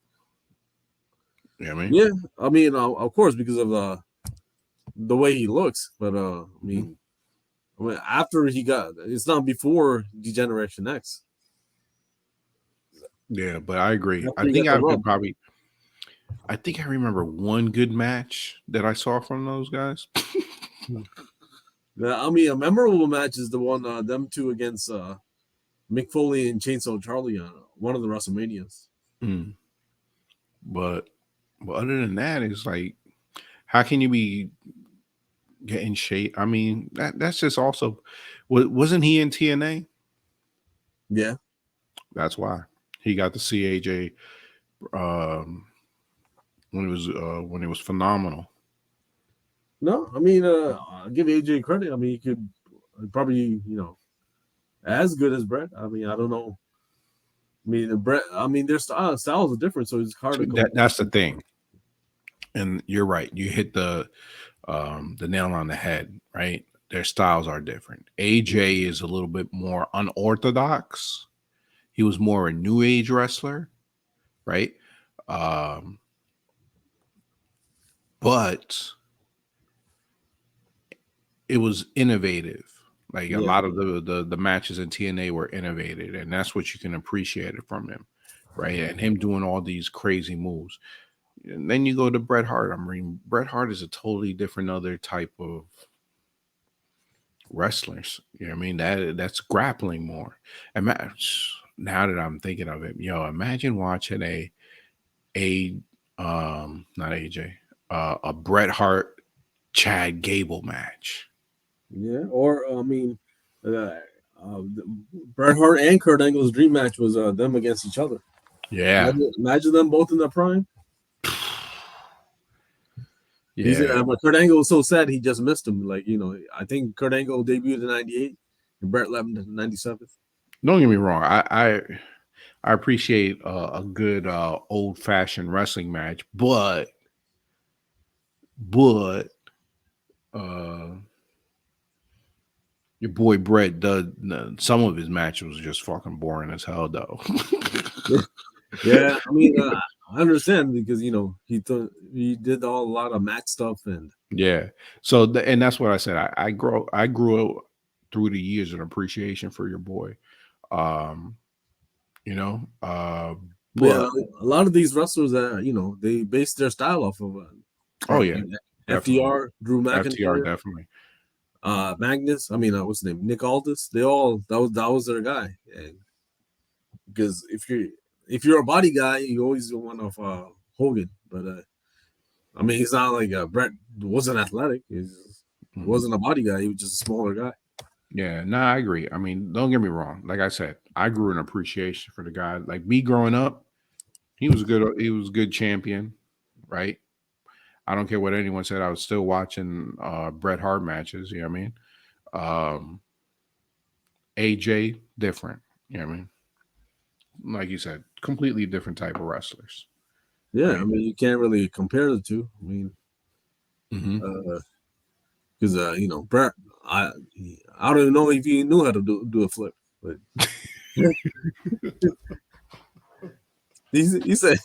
You know what I mean? Yeah, I mean, of course, because of the way he looks. But Mhm. I mean, after he got, it's not before Degeneration X. Yeah, but I agree. After he got the rub. I think I remember one good match that I saw from those guys. Yeah, I mean, a memorable match is the one them two against Mick Foley and Chainsaw Charlie on one of the WrestleManias. Mm. But other than that, it's like, how can you be getting shape? I mean, that's just also, wasn't he in TNA? Yeah. That's why he got to see AJ um, when it was phenomenal. No, I mean, I'll give AJ credit. I mean, he could probably, as good as Brett. I mean, I don't know. I mean, Brett. I mean, their styles are different, so it's hard to compare. That's the thing, and you're right. You hit the nail on the head. Right, their styles are different. AJ is a little bit more unorthodox. He was more a new age wrestler, right? Um, but it was innovative. Like a Yeah, lot of the matches in TNA were innovated, and that's what you can appreciate it from him, right? And him doing all these crazy moves. And then you go to Bret Hart. I mean, Bret Hart is a totally different other type of wrestlers. You know what I mean? That's grappling more. And now that I'm thinking of it, yo, imagine watching a not AJ, a Bret Hart Chad Gable match. yeah. Or I mean, Bret Hart and Kurt Angle's dream match was them against each other. Yeah. Imagine them both in their prime. Yeah. But Kurt Angle was so sad he just missed him. Like I think Kurt Angle debuted in '98 and Bret left in '97. Don't get me wrong. I appreciate a good old fashioned wrestling match, but uh your boy Brett does some of his matches was just fucking boring as hell though. Yeah, I mean, I understand because he did a lot of match stuff and Yeah. So and that's what I said. I grew up through the years an appreciation for your boy. Um, you know, yeah, but a lot of these wrestlers that they base their style off of oh yeah, definitely. FDR, Drew FTR McIntyre, definitely. Magnus. I mean, what's his name? Nick Aldis. They all that was their guy. And because if you're a body guy, you always want of Hogan. But I mean, he's not like Brett wasn't athletic. He Mhm. wasn't a body guy. He was just a smaller guy. Yeah, no, I agree. I mean, don't get me wrong. Like I said, I grew an appreciation for the guy. Like me growing up, he was good. He was a good champion, right? I don't care what anyone said. I was still watching Bret Hart matches. You know what I mean? Um, AJ different. You know what I mean? Like you said, completely different type of wrestlers, Yeah, I right? mean, you can't really compare the two. I mean, Mm-hmm. because because Bret, I don't even know if he knew how to do a flip, but he said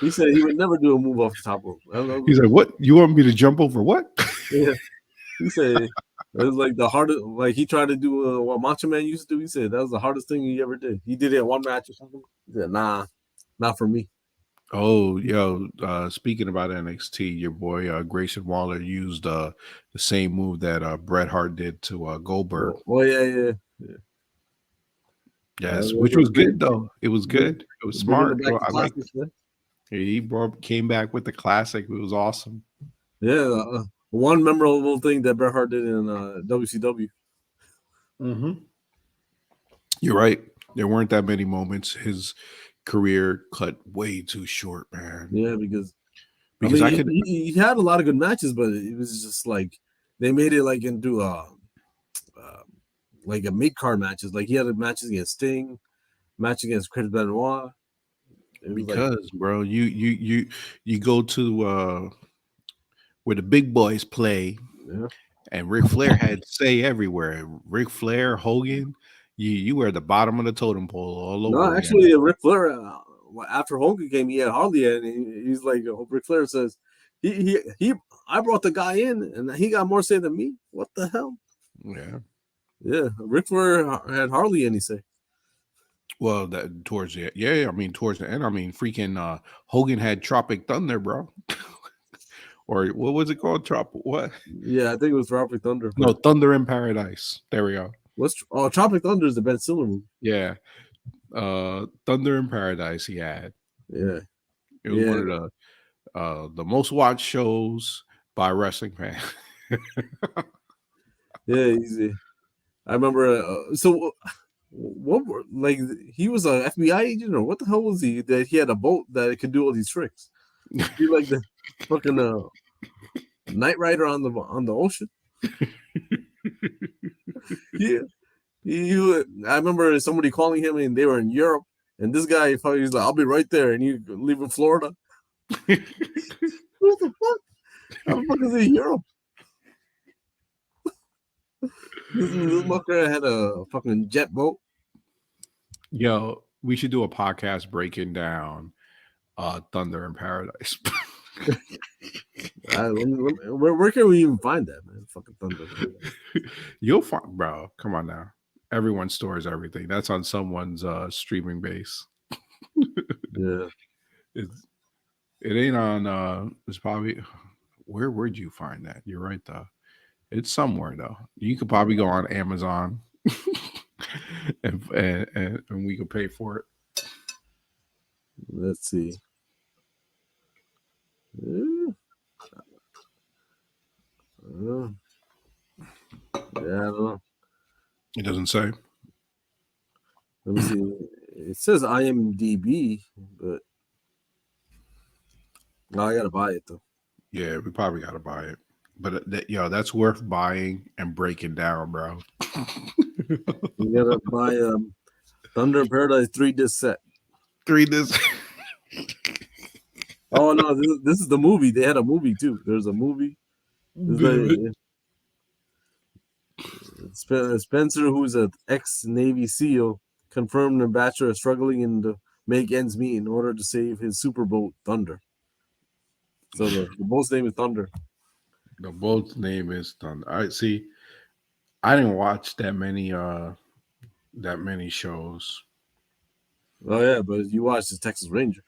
he would never do a move off the top rope. I don't know. He's like, "What? You want me to jump over what?" Yeah, he said it was like the hardest. Like he tried to do what Macho Man used to do. He said that was the hardest thing he ever did. He did it in one match or something. He said, "Nah, not for me." Oh, yo, speaking about NXT, your boy Grayson Waller used the same move that Bret Hart did to Goldberg. Oh yeah. Yes, which was good though. It was good. It was Bringing smart. it back to I liked it. classics, man. He came back with the classic. It was awesome. Yeah, one memorable thing that Bret Hart did in WCW. Mm-hmm. You're right. There weren't that many moments. His career cut way too short, man. Yeah, because Because he had a lot of good matches, but it was just like they made it like into like a mid card matches. Like he had matches against Sting, match against Chris Benoit. Bro, you go to where the big boys play, Yeah. and Ric Flair had say everywhere. Ric Flair, Hogan, you were at the bottom of the totem pole all over. No, actually, Ric Flair after Hogan came, he had Harley, and he's like Ric Flair says, I brought the guy in, and he got more say than me. What the hell? Yeah. Ric Flair had Harley, and he said. Well, that towards the towards the end, freaking Hogan had Tropic Thunder, bro. Or what was it called? What? Yeah, I think it was Tropic Thunder. No, Thunder in Paradise. There we go. Tropic Thunder is the Ben Stiller movie. Yeah. Thunder in Paradise he had. Yeah. It was one of the most watched shows by wrestling fans. Yeah, easy. I remember what were like he was an FBI agent or what the hell was he that he had a boat that could do all these tricks? He like the fucking Knight Rider on the ocean. Yeah. I remember somebody calling him and they were in Europe, and this guy he's like, "I'll be right there," and you leave in Florida. What the fuck? How the fuck is he in Europe? This mucker had a fucking jet boat. Yo, we should do a podcast breaking down Thunder in Paradise. Where can we even find that, man? Fucking Thunder. You'll find, bro. Come on now. Everyone stores everything. That's on someone's streaming base. Yeah. It ain't on it's probably where'd you find that? You're right though. It's somewhere though. You could probably go on Amazon and we could pay for it. Let's see. Yeah, I don't know. It doesn't say. Let me see. It says IMDb, but no, I gotta buy it though. Yeah, we probably gotta buy it. But that's worth buying and breaking down, bro. You gotta buy Thunder in Paradise 3-disc set. 3-disc. Oh no, this is the movie. They had a movie too. There's a movie. Spencer, who's an ex-Navy SEAL, confirmed the bachelor is struggling to make ends meet in order to save his superboat Thunder. So the boat's name is Thunder. The boat's name is Thunder. I see. I didn't watch that many shows. Oh yeah, but you watched the Texas Ranger.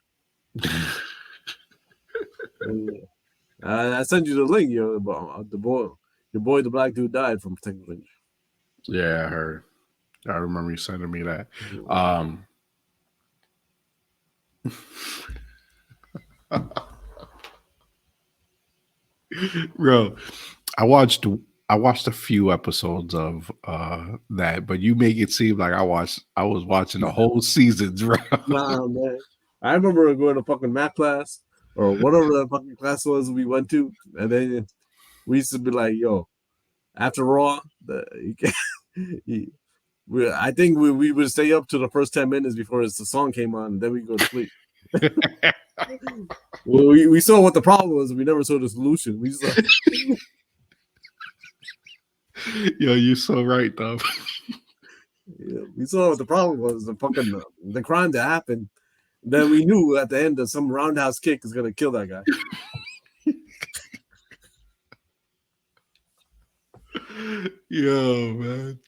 I sent you the link. Your boy, the black dude, died from Texas Ranger. Yeah, I heard. I remember you sending me that. Bro, I watched a few episodes of that, but you make it seem like I was watching the whole seasons, bro. Nah, man. I remember going to fucking math class or whatever the fucking class was we went to, and then we used to be like, "Yo, after Raw, I think we would stay up to the first 10 minutes before the song came on, and then we go to sleep." Well, we saw what the problem was. We never saw the solution. We just Yo, you're so right, though. Yeah, we saw what the problem was, the fucking the crime that happened. Then we knew at the end that some roundhouse kick is gonna kill that guy. Yo, man.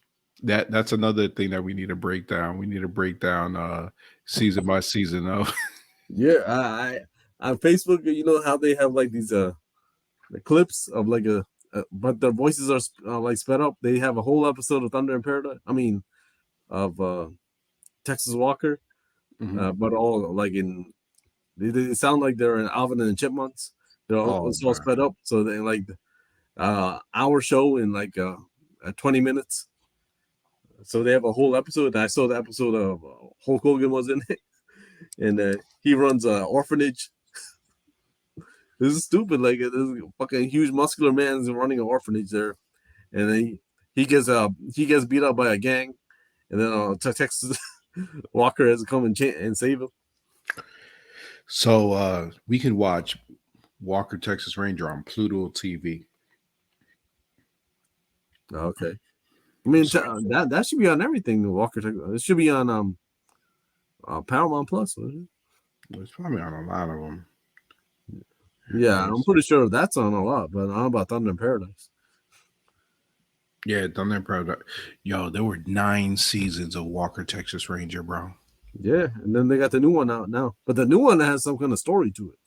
That's another thing that we need to break down. We need to break down season by season though. Yeah, I on Facebook, you know how they have like these the clips of like but their voices are like sped up. They have a whole episode of Thunder in Paradise. I mean, of Texas Walker, but all like in they sound like they're in Alvin and the Chipmunks. They're all, Oh it's all man. sped up, so they like our show in like 20 minutes. So they have a whole episode. I saw the episode of Hulk Hogan was in it, and he runs an orphanage. This is stupid. Like this fucking huge muscular man is running an orphanage there, and then he gets beat up by a gang, and then Texas Walker has to come and save him. So we could watch Walker Texas Ranger on Pluto TV. Okay, I mean So, that should be on everything. The Walker Texas. It should be on Paramount Plus. it's probably on a lot of them. Yeah, I'm pretty sure that's on a lot, but I don't know about Thunder in Paradise. Yeah, Thunder Paradise. Yo, there were 9 seasons of Walker Texas Ranger, bro. Yeah, and then they got the new one out now, but the new one has some kind of story to it.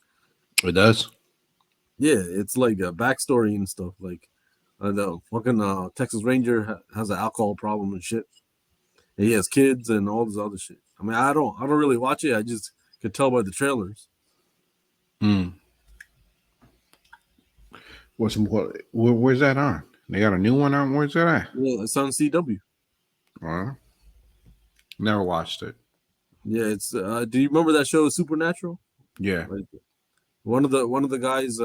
It does. Yeah, it's like a backstory and stuff. Like the fucking Texas Ranger has an alcohol problem and shit. And he has kids and all this other shit. I mean, I don't really watch it. I just could tell by the trailers. Where's that on? They got a new one on. Where's that at? Yeah, it's on CW. Never watched it. Yeah, it's. Do you remember that show, Supernatural? Yeah. Like, one of the guys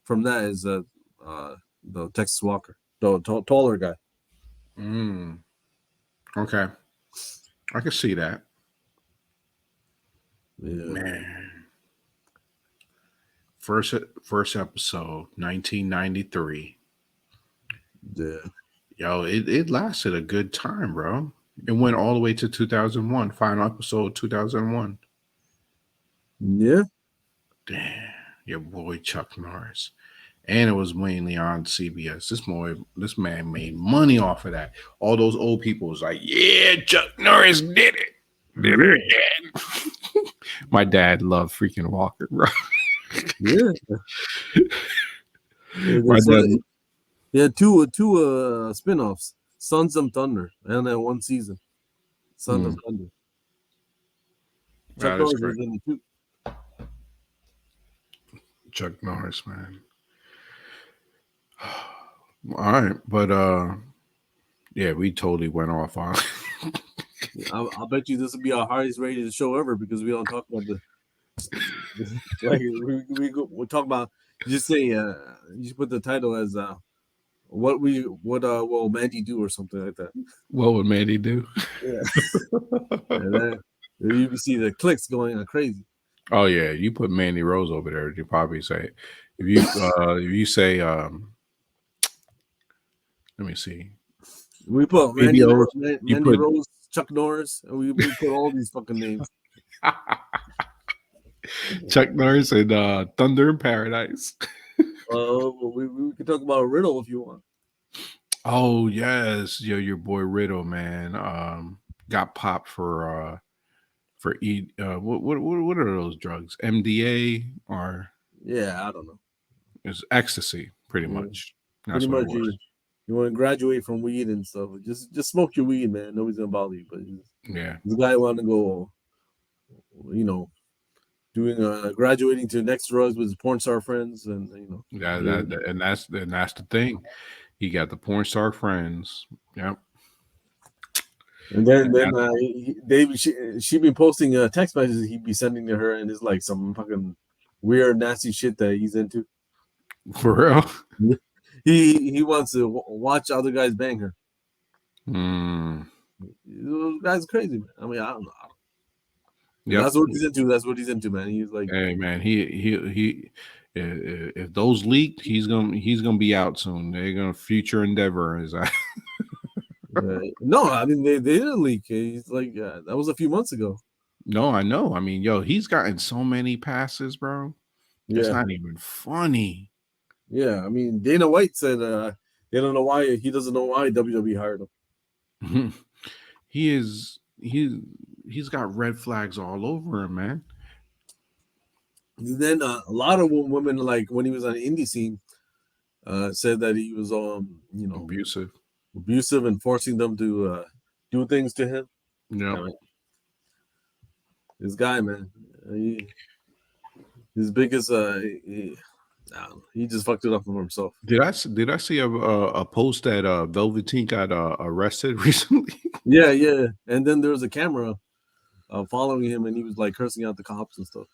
from that is the Texas Walker, the taller guy. Okay. I can see that. Yeah. Man. First episode, 1993. Yeah. Yo, it lasted a good time, bro. It went all the way to 2001. Final episode, 2001. Yeah. Damn, your boy Chuck Norris. And it was mainly on CBS. This man made money off of that. All those old people was like, yeah, Chuck Norris did it. Did it again. My dad loved freaking Walker, bro. Yeah. My dad. Yeah, two spin-offs. Sons of Thunder, and then one season. Sons of Thunder. Chuck Norris was in it too. Chuck Norris, man. All right, but yeah, we totally went off on. I'll bet you this will be our highest rated show ever because we don't talk about the like we talk about. Just say you put the title as what will Mandy do or something like that. What would Mandy do? Yeah, and then you can see the clicks going on crazy. Oh yeah, you put Mandy Rose over there, you probably say if you say let me see. We put Mandy Rose, Chuck Norris, and we put all these fucking names. Chuck Norris and Thunder in Paradise. We can talk about Riddle if you want. Oh yes, your boy Riddle, man. Got popped for what are those drugs? MDA or yeah, I don't know. It's ecstasy, pretty much. That's pretty what much it was. You want to graduate from weed and stuff. Just smoke your weed, man. Nobody's gonna bother you. But yeah, the guy want to go, doing graduating to the next drugs with his porn star friends, and and that's the thing. He got the porn star friends. Yep. And then she been posting text messages he'd be sending to her, and it's like some fucking weird, nasty shit that he's into. For real. He wants to watch other guys bang her. Mm. Those guys are crazy, man. I mean, I don't know. And Yep. that's what he's into. That's what he's into, man. He's like, Hey man, he. If those leaked, he's gonna be out soon. They're gonna future endeavor is that. no, I mean they didn't leak. He's like, that was a few months ago. No, I know. I mean, yo, he's gotten so many passes, bro. It's Yeah, not even funny. yeah. I mean, Dana White said they don't know why he doesn't know why WWE hired him. He's got red flags all over him, man. Then a lot of women, like when he was on the indie scene, said that he was Abusive. abusive and forcing them to do things to him. Yeah. This guy, man, his biggest he just fucked it up for himself. Did I see a post that Velveteen got arrested recently? Yeah. And then there was a camera following him, and he was like cursing out the cops and stuff.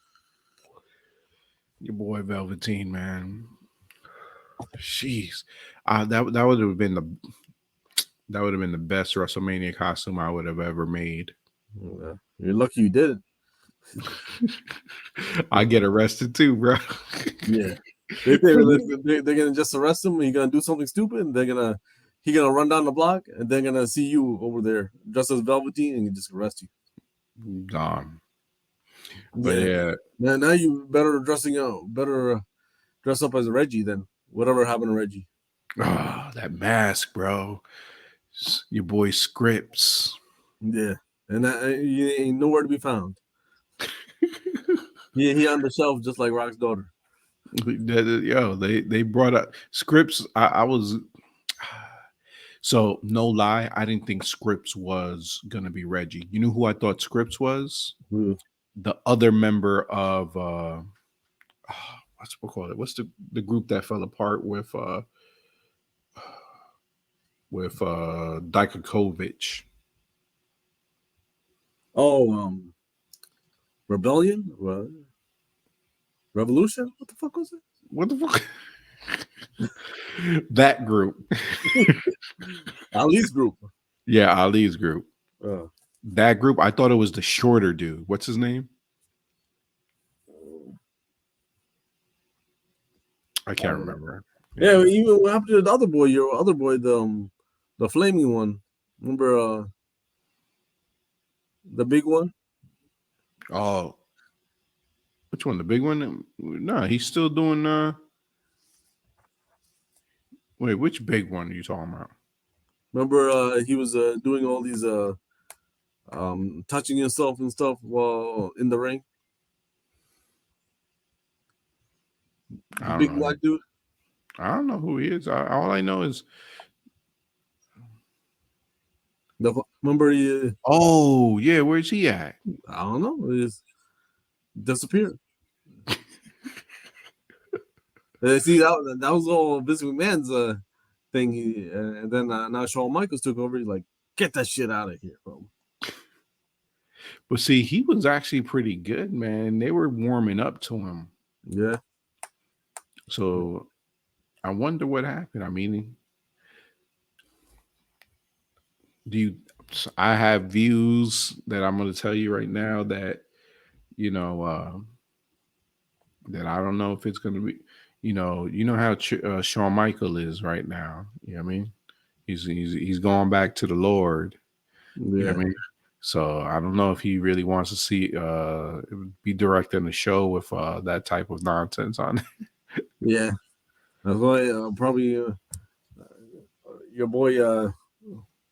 Your boy Velveteen, man. Jeez, that would have been the best WrestleMania costume I would have ever made. Yeah. You're lucky you did it. I get arrested too, bro. Yeah, they're gonna just arrest him. He's gonna do something stupid. And he's gonna run down the block, and they're gonna see you over there dressed as Velveteen, and just arrest you. Gone. But yeah. Now you better dress up as Reggie than whatever happened to Reggie. Oh, that mask, bro. Your boy Scripps. Yeah, and he ain't nowhere to be found. he on the shelf just like Rock's daughter. Yo, they brought up Scripps. I was so no lie, I didn't think Scripps was gonna be Reggie. You know who I thought Scripps was? The other member of what's we call it? What's the group that fell apart with Dajkovic? Oh, Rebellion? What? Revolution? What the fuck was it? What the fuck? That group. Ali's group. Yeah, Ali's group. That group. I thought it was the shorter dude. What's his name? I can't remember. Yeah, even what happened to the other boy? Your other boy, the flaming one. Remember the big one? Oh, which one? The big one? No, he's still doing. Wait, which big one are you talking about? Remember, he was doing all these touching himself and stuff while in the ring. Big black dude. I don't know who he is. All I know is. Remember he? Oh yeah, where's he at? I don't know. He's disappeared. See, that was all Vince McMahon's thing. And then now Shawn Michaels took over. He's like, get that shit out of here, bro. But see, he was actually pretty good, man. They were warming up to him. Yeah. So I wonder what happened. I mean, I have views that I'm going to tell you right now that, that I don't know if it's going to be, you know how Shawn Michael is right now. You know what I mean? He's going back to the Lord. Yeah. You know what I mean? So I don't know if he really wants to be directing the show with that type of nonsense on it. Yeah. That's why probably your boy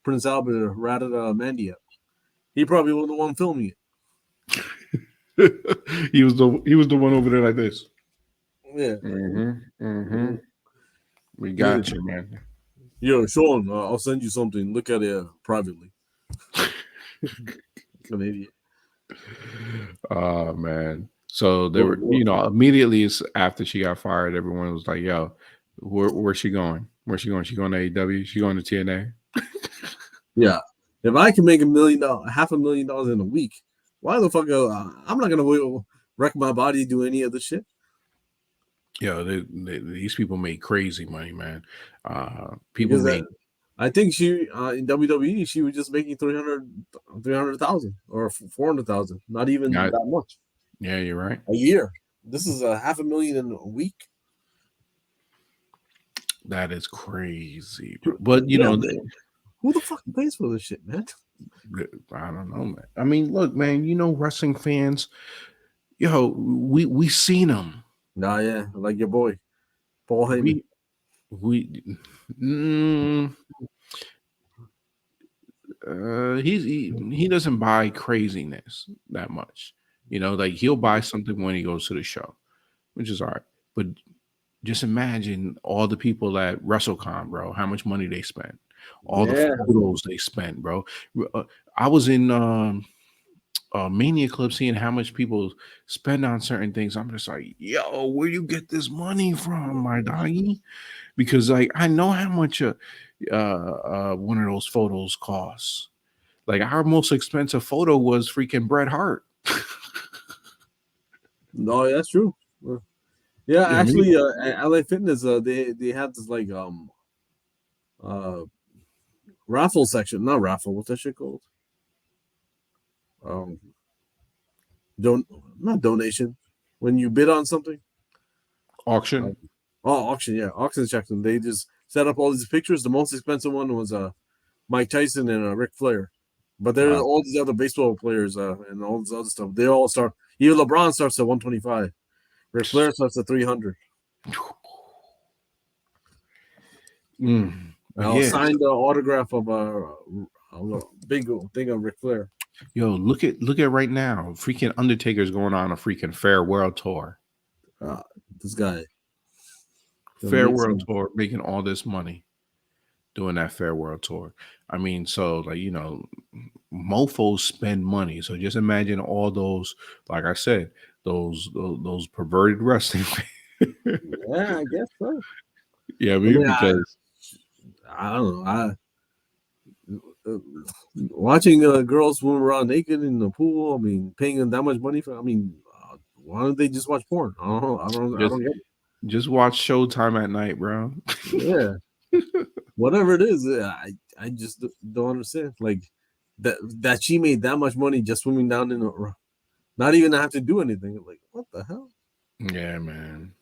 Prince Albert ratted Mandy up. He probably was the one filming it. he was the one over there like this. Yeah. We got you, man. Yo, Sean, I'll send you something. Look at it privately. An idiot. Oh man. So they were, immediately after she got fired, everyone was like, "Yo, where's she going? Where's she going? She going to AEW? She going to TNA?" Yeah. If I can make $500,000 in a week, why the fuck? I'm not gonna wreck my body to do any of this shit. Yeah, these people make crazy money, man. People make I think she in WWE she was just making 300,000 or 400,000. Not even Yeah, that much yeah, you're right. a year. This is a half a million in a week. That is crazy, bro. But Yeah, who the fuck pays for this shit, man? I don't know, man. I mean, look, man. Wrestling fans. We seen them. Nah, yeah, like your boy Paul Heyman. We mm, he doesn't buy craziness that much. Like he'll buy something when he goes to the show, which is all right. But just imagine all the people at WrestleCon, bro. How much money they spent, all the Yeah, photos they spent, bro. I was in Mania Club seeing how much people spend on certain things. I'm just like, yo, where you get this money from, my doggy? Because like I know how much one of those photos costs. Like our most expensive photo was freaking Bret Hart. no, that's true. Yeah, Yeah, I mean, actually, at LA Fitness, they have this like uh raffle section, not raffle. What's that shit called? Um, don't not donation. When you bid on something, uh, auction. auction, yeah, auction section. They just set up all these pictures. The most expensive one was Mike Tyson and Ric Flair, but there are Uh, all these other baseball players and all this other stuff. They all start. Even LeBron starts at 125. Ric Flair starts at 300. but I'll yeah, sign the autograph of a big thing of Ric Flair. yo, look at right now. Freaking Undertaker's going on a freaking farewell tour. Uh, this guy Farewell amazing. tour, making all this money doing that farewell tour. I mean, so like mofos spend money. So just imagine all those, like I said, those perverted wrestling. Yeah, I guess so. Yeah, I I mean, mean, because I don't know. Uh, Watching girls swim around naked in the pool. I mean, paying them that much money for. I mean, why don't they just watch porn? I don't know. I just don't get it. just watch Showtime at night, bro. Yeah, whatever it is, I just don't understand. Like that she made that much money just swimming down in not even have to do anything. Like what the hell? Yeah, man.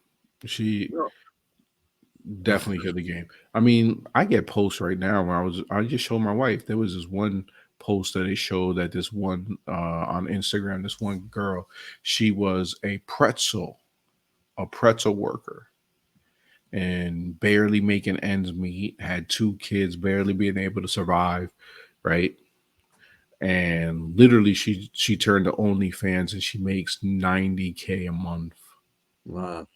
She No. definitely hit the game. I mean, I get posts right now when I just showed my wife. There was this one post that they showed that this one on Instagram, this one girl, she was a pretzel worker and barely making ends meet, had two kids, barely being able to survive, right? And literally she turned to OnlyFans and she makes 90K a month. Wow.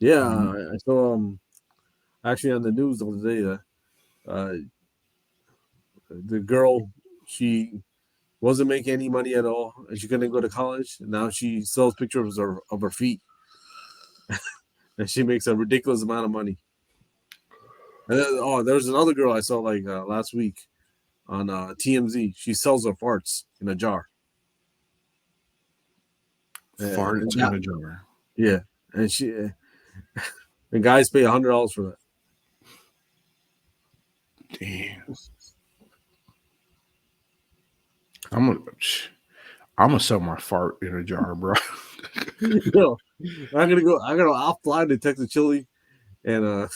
Yeah, Um, I saw actually on the news the other day that uh, the girl she wasn't making any money at all, and she couldn't go to college. And now she sells pictures of her feet, and she makes a ridiculous amount of money. And then, there's another girl I saw like last week on TMZ. She sells her farts in a jar. And farts in a jar. yeah, and the guys pay $100 for that. Damn. I'm gonna I'm gonna sell my fart in a jar, bro. Yo, I'm gonna go. I'll fly to Texas Chili, and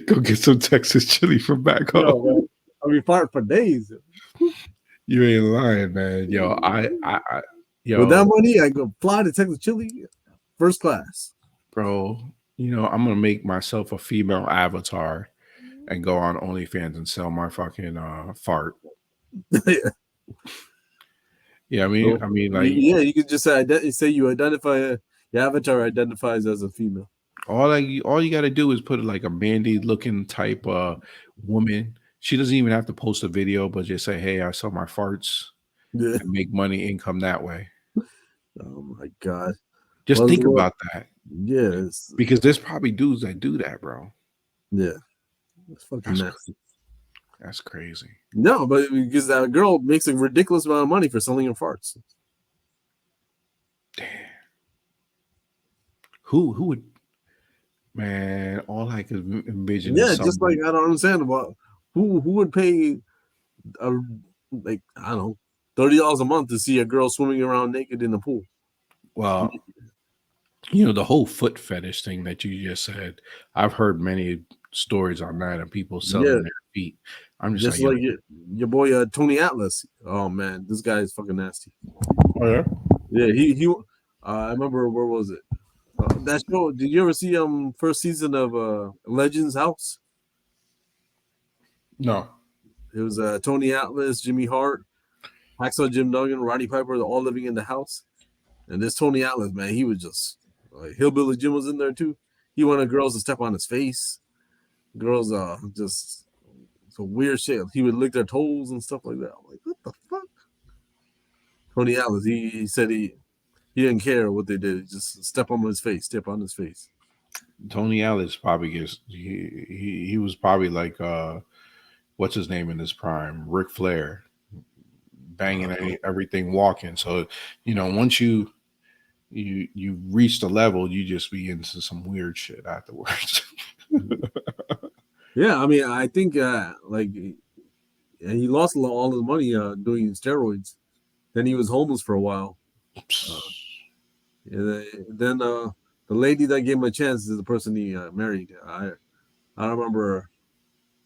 Go get some Texas chili from back home. yo, man, I'll be fired for days. You ain't lying, man. Yo, With that yo, money, I go fly to Texas Chili, first class. bro. I'm gonna make myself a female avatar and go on OnlyFans and sell my fucking fart. Yeah. Yeah, So, I mean, like yeah, you could just say you identify your avatar identifies as a female. all you got to do is put like a Mandy looking type woman. She doesn't even have to post a video, but just say, "Hey, I sell my farts Yeah. and make money income that way." Oh my god. Just think Well, about that, yeah, because there's probably dudes that do that, bro. yeah, it's fucking That's nasty. that's crazy. No, but because that girl makes a ridiculous amount of money for selling her farts. Damn. Who would Man, all I could envision is Yeah, just like somebody. I don't understand about who would pay a like I don't know $30 a month to see a girl swimming around naked in the pool. Well, the whole foot fetish thing that you just said. I've heard many stories on that of people Yeah, selling their feet. I'm just just like, yo, like your boy Tony Atlas. Oh man, this guy is fucking nasty. oh yeah, Yeah, he. I remember where was it? That show. Did you ever see first season of Legends House? no, It was Tony Atlas, Jimmy Hart, Hacksaw Jim Duggan, Roddy Piper, all living in the house. And this Tony Atlas, man, he was just like Hillbilly Jim was in there too. He wanted girls to step on his face. Girls, just some weird shit. He would lick their toes and stuff like that. I'm like, what the fuck? Tony Atlas, he said he didn't care what they did. Just step on his face, step on his face. Tony Ellis probably gets he was probably like what's his name in his prime, Ric Flair, banging everything walking. So once you reach the level, you just be into some weird shit afterwards. Yeah, I mean, I think like he lost all his money doing steroids. Then he was homeless for a while. Uh, then the lady that gave him a chance is the person he married. I don't remember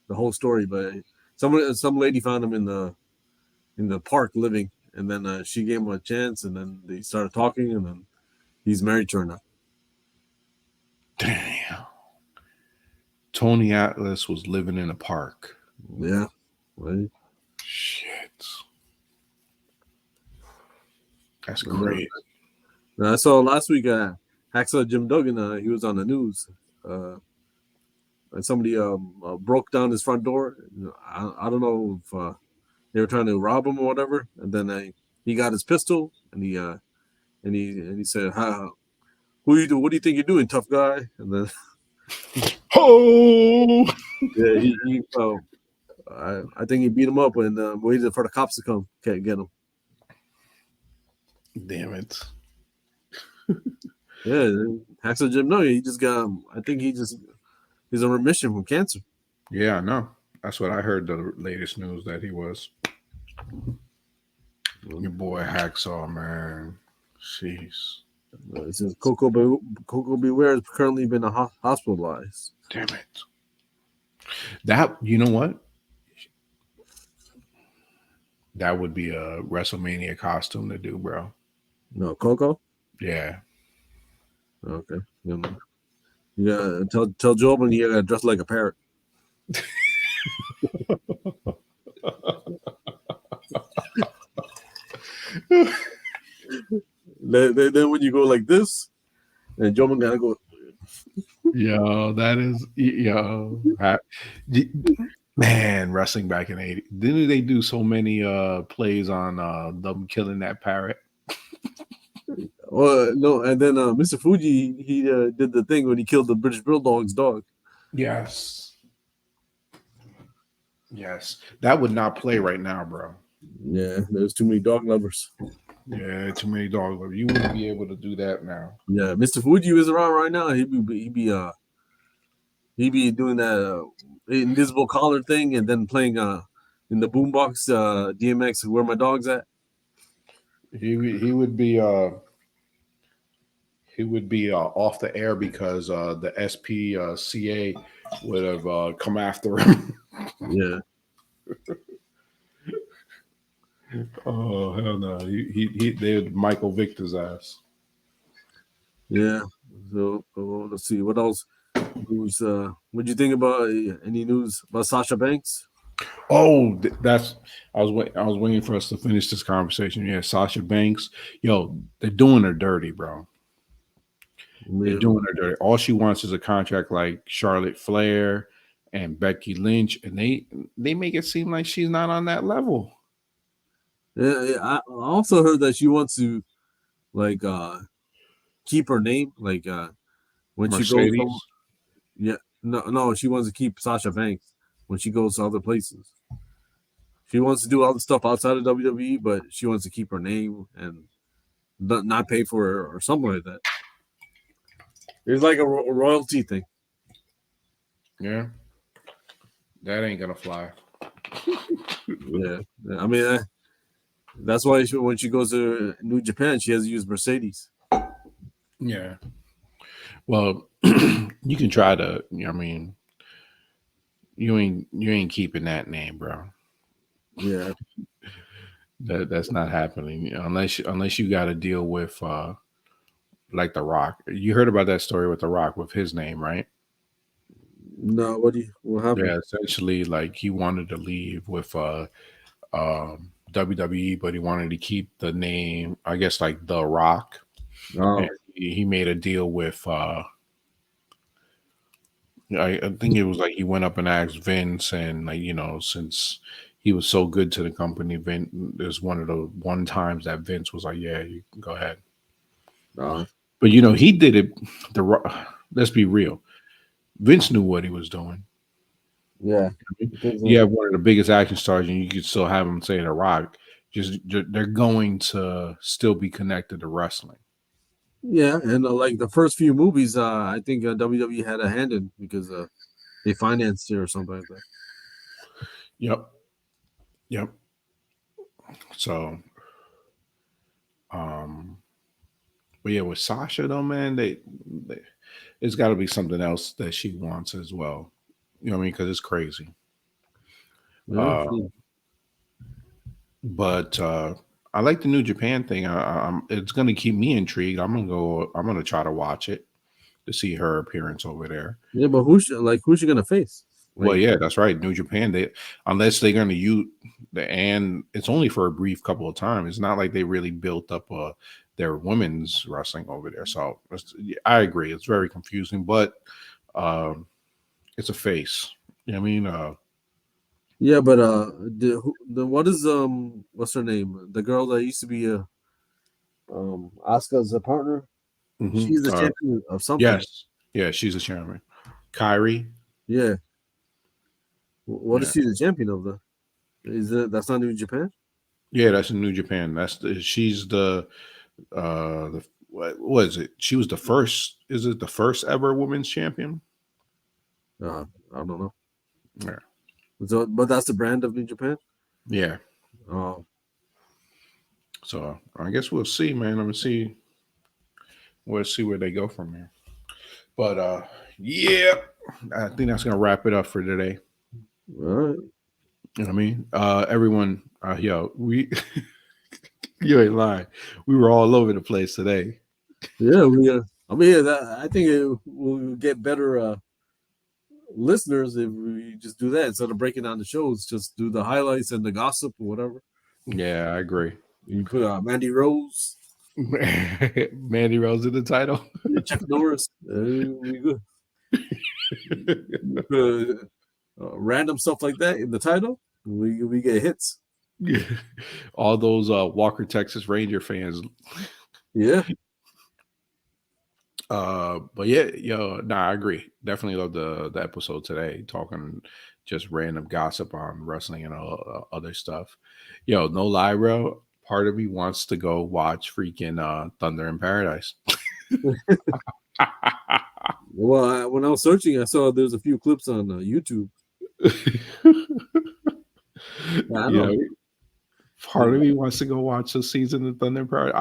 the whole story, but some lady found him in the park living, and then she gave him a chance, and then they started talking, and then he's married to her now. Damn. Tony Atlas was living in a park. Yeah, right. Shit. That's And, great. I saw last week Hacksaw Jim Duggan. He was on the news. And somebody broke down his front door. I don't know if they were trying to rob him or whatever. And then he got his pistol and he said, "Who you do? What do you think you're doing, tough guy?" And then Oh, yeah, I think he beat him up and waited for the cops to come. Can't get him. damn it. Yeah, Hacksaw Jim Duggan. He just got. I think he's in remission from cancer. Yeah, I know. That's what I heard the latest news that he was. Your boy Hacksaw, man. Jeez. It says Coco Beware has currently been hospitalized. Damn it. That, you know what? That would be a WrestleMania costume to do, bro. No, Coco. Yeah. Okay. You gotta tell Job you gotta dress like a parrot. then when you go like this, and Job gotta go. Yo, that is man, wrestling back in the 80s. Didn't they do so many plays on them killing that parrot? No, and then Mr. Fuji he did the thing when he killed the British Bulldog's dog. Yes. Yes. That would not play right now, bro. Yeah, there's too many dog lovers. Yeah, too many dogs. You wouldn't be able to do that now. Yeah, Mr. Fuji is around right now. He'd be doing that invisible collar thing and then playing in the boombox DMX Where My Dog's At. He would be off the air because the SPCA would have come after him. Yeah. Oh hell no! They would Michael Victor's ass. Yeah. So let's see what else. What'd you think about any news about Sasha Banks? Oh, I was waiting for us to finish this conversation. Yeah, Sasha Banks. Yo, they're doing her dirty, bro. They're doing her dirty. All she wants is a contract like Charlotte Flair and Becky Lynch, and they make it seem like she's not on that level. Yeah, I also heard that she wants to like keep her name, like when Mercedes. she goes. Yeah, no, she wants to keep Sasha Banks when she goes to other places. She wants to do all the stuff outside of WWE, but she wants to keep her name and not pay for her or something like that. It's like a royalty thing. Yeah, that ain't gonna fly. Yeah, I mean that's why when she goes to New Japan, she has to use Mercedes. Yeah. Well, you can try to. I mean, you ain't keeping that name, bro. Yeah, That's not happening unless you got to deal with like The Rock. You heard about that story with The Rock with his name, right? no, what happened? Yeah, essentially, like he wanted to leave with WWE, but he wanted to keep the name, I guess, like The Rock. And Oh, he made a deal with, I think it was like he went up and asked Vince, and like, since he was so good to the company, Vince is one of the one times that Vince was like, yeah, you can go ahead. no, But he did it. Let's be real. Vince knew what he was doing. yeah, because You have one of the biggest action stars, and you could still have him say The Rock. Just they're going to still be connected to wrestling. yeah, and like the first few movies, I think WWE had a hand in because they financed it or something like that. Yep, yep. So, um, but yeah, with Sasha though, man, they it's got to be something else that she wants as well. You know what I mean? Because it's crazy. Yeah, Uh, but I like the New Japan thing. It's going to keep me intrigued. I'm gonna go. I'm gonna try to watch it to see her appearance over there. yeah, but who's she gonna face? Well, Like, yeah, that's right. New Japan, they unless they're going to use and it's only for a brief couple of times. It's not like they really built up their women's wrestling over there. So I agree, it's very confusing, but um, it's a face. You know what I mean? yeah, but the what is what's her name? The girl that used to be Asuka's a partner. mhm. She's the champion of something. Yes, yeah, she's a chairman. Kyrie, Yeah, what is yeah, she the champion of? That's not New Japan? yeah, that's in New Japan. She's the what was it? She was the first. Is it the first ever women's champion? I don't know. Yeah, So, but that's the brand of New Japan. yeah. Oh, So I guess we'll see, man. I'm gonna see. We'll see where they go from here. But yeah, I think that's gonna wrap it up for today. all right. You know what I mean? Everyone, yo, we you ain't lying. We were all over the place today. Yeah, we. I mean, I think we'll get better listeners if we just do that instead of breaking down the shows. Just do the highlights and the gossip or whatever. Yeah, I agree. You put Mandy Rose, Mandy Rose in the title. Chuck Norris. We good. Put, random stuff like that in the title. We get hits. All those Walker Texas Ranger fans. Yeah. But yeah, yo, nah, I agree. Definitely love the episode today, talking just random gossip on wrestling and all other stuff. Yo, no lie, bro. Part of me wants to go watch freaking Thunder in Paradise. Well, when I was searching, I saw there's a few clips on YouTube. Yeah, I You know. know, part of me wants to go watch the season of Thunder in Paradise.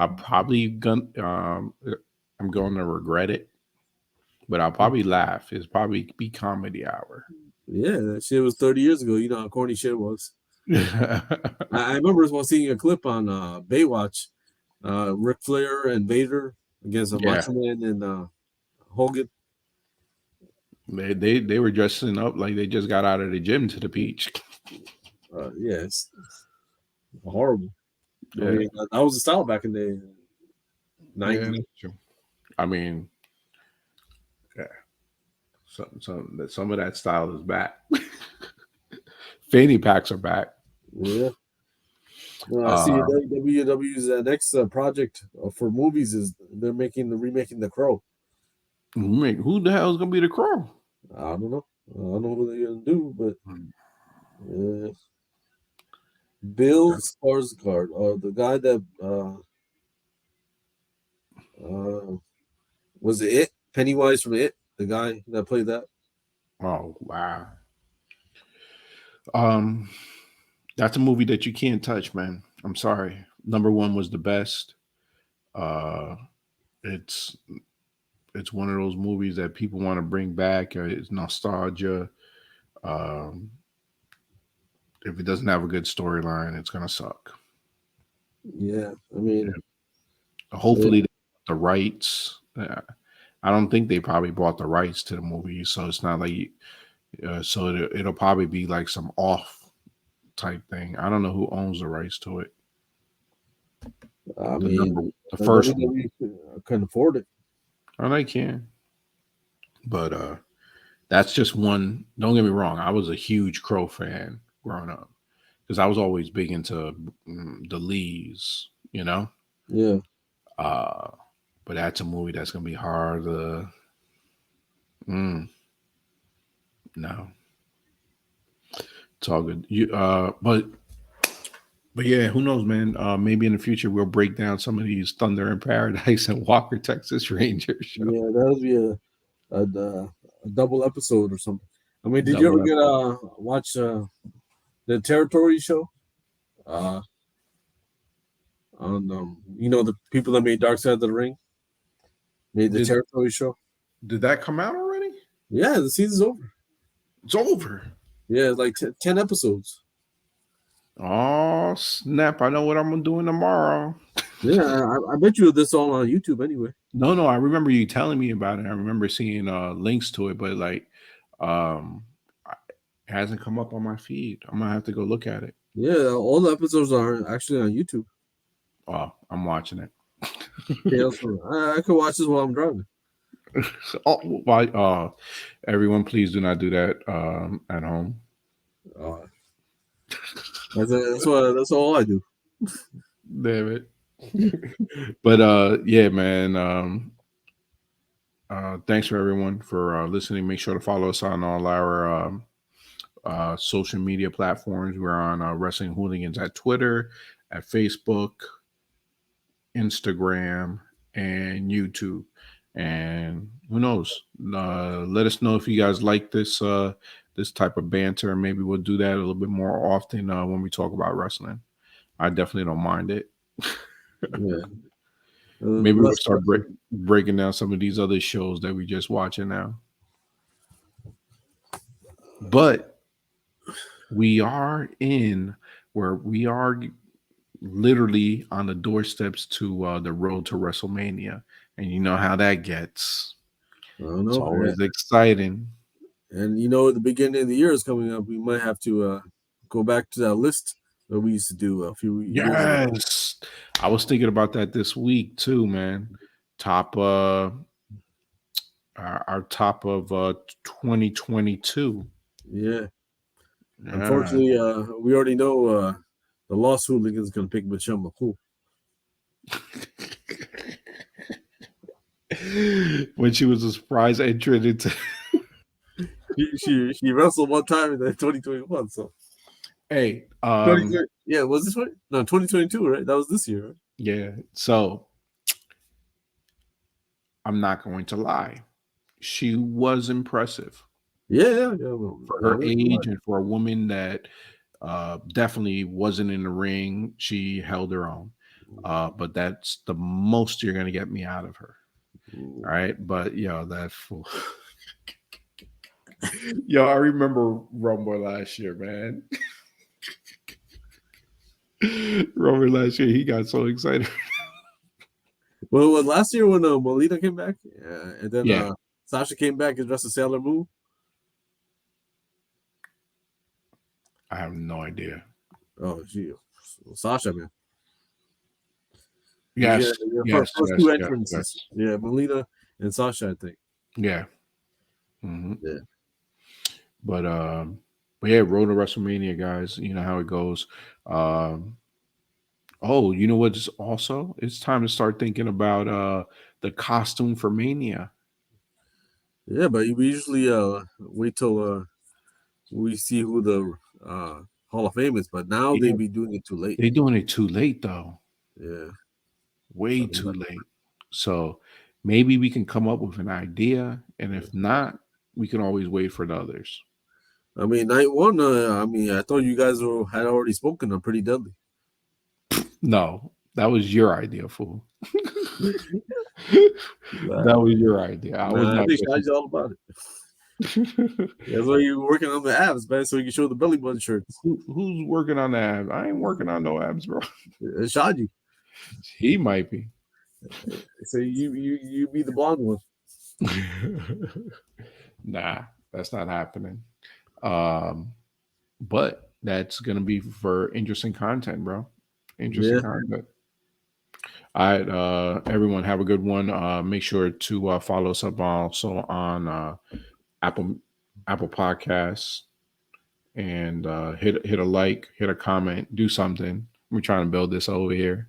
I'm going to regret it, but I'll probably laugh. It's probably be comedy hour. Yeah, that shit was 30 years ago. You know how corny shit was. I remember seeing a clip on Baywatch, Ric Flair and Vader against Yeah, Macho Man and Hogan. they were dressing up like they just got out of the gym to the beach. Yeah, it's horrible. I Yeah, mean, that was the style back in the yeah, 90s. that's true. I mean, yeah, some of that style is back. Fanny packs are back. Yeah. I see Uh, WWE's next project for movies is they're remaking The Crow. who the hell is gonna be the Crow? I don't know. I don't know what they're gonna do, but uh, Bill Skarsgård, the guy that uh, was it Pennywise from It, the guy that played that. Oh wow. Um, that's a movie that you can't touch, man. I'm sorry. Number one was the best. Uh, it's it's one of those movies that people want to bring back. It's nostalgia. Um, if it doesn't have a good storyline, it's gonna suck. Yeah, I mean, Hopefully, they bought the rights. I don't think they probably bought the rights to the movie, so it's not like. So it'll probably be like some off type thing. I don't know who owns the rights to it. I The mean, the the first one. WWE couldn't afford it. Oh, they can, but that's just one. Don't get me wrong. I was a huge Crow fan growing up because I was always big into the Lees. Yeah, Uh, but that's a movie that's gonna be hard. Mm, no, it's all good. But yeah, who knows, man? Maybe in the future we'll break down some of these Thunder in Paradise and Walker Texas Ranger show. yeah, that would be a double episode or something. I mean, did you ever Double get up. watch the Territory show? Uh, on the people that made Dark Side of the Ring made the Did Territory show. did that come out already? Yeah, the season's over. It's over. Yeah, it's like 10 episodes. Oh snap! I know what I'm gonna do tomorrow. Yeah, I bet you this all on YouTube anyway. No, I remember you telling me about it. I remember seeing links to it, but like, it hasn't come up on my feed. I'm gonna have to go look at it. Yeah, all the episodes are actually on YouTube. Oh, I'm watching it. Okay, I could watch this while I'm driving. Oh, why? Everyone, please do not do that at home. Uh, that's all I do. Damn it. But yeah, man. Thanks for everyone for listening. Make sure to follow us on all our social media platforms. We're on Wrestling Hooligans at Twitter, at Facebook, Instagram, and YouTube. And who knows? Let us know if you guys like this type of banter. Maybe we'll do that a little bit more often when we talk about wrestling. I definitely don't mind it. Yeah. Maybe we'll start breaking down some of these other shows that we just watching now. But we are literally on the doorsteps to the road to WrestleMania, and you know how that gets. I don't It's know. always exciting. And the beginning of the year is coming up. We might have to go back to that list that we used to do a few years ago. Yes, I was thinking about that this week too, man. Top our top of 2022. Yeah. Yeah. Unfortunately, we already know the Lost Hooligans going to pick Michelle McCool. When she was a surprise entrant into she wrestled one time in 2021. So hey, yeah, was this one? No, 2022, right? That was this year, right? yeah. So I'm not going to lie. She was impressive Yeah. Well, for her age and for a woman that definitely wasn't in the ring. She held her own. But that's the most you're going to get me out of her. All right. But, that fool. I remember Rumble last year, man. Rumble last year, he got so excited. Well, last year when Molina came back, and then Sasha came back and dressed as Sailor Moon. I have no idea. Oh, Sasha, man. Yes, first two entrances. Yes. Yeah, Molina and Sasha, I think. Yeah. Mm-hmm. Yeah. But yeah, road to WrestleMania, guys. You know how it goes. Oh, you know what? It's time to start thinking about the costume for Mania. Yeah, but we usually wait till we see who the Hall of Fame is. But now they be doing it too late. They're doing it too late, though. Yeah, way too late. So maybe we can come up with an idea, and if not, we can always wait for the others. I mean, night one. I thought you guys had already spoken. I'm Pretty Deadly. No, that was your idea, fool. That was your idea. I was I not think Shadi's all about it. That's why you're working on the abs, man, so you can show the belly button shirts. Who's working on the abs? I ain't working on no abs, bro. Shadi. He might be. So you be the blonde one. Nah, that's not happening. But that's gonna be for interesting content, bro. Interesting content. All right, everyone, have a good one. Make sure to follow us up also on Apple Podcasts, and hit a like, hit a comment, do something. We're trying to build this over here.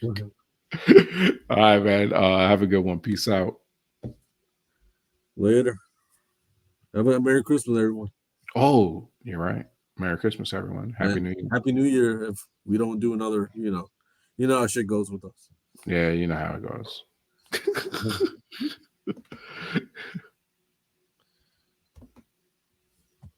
All right, man. Have a good one. Peace out. Later. Have a Merry Christmas, everyone. Oh, you're right. Merry Christmas, everyone. Happy New Year. Happy New Year. If we don't do another, you know how shit goes with us. Yeah, you know how it goes.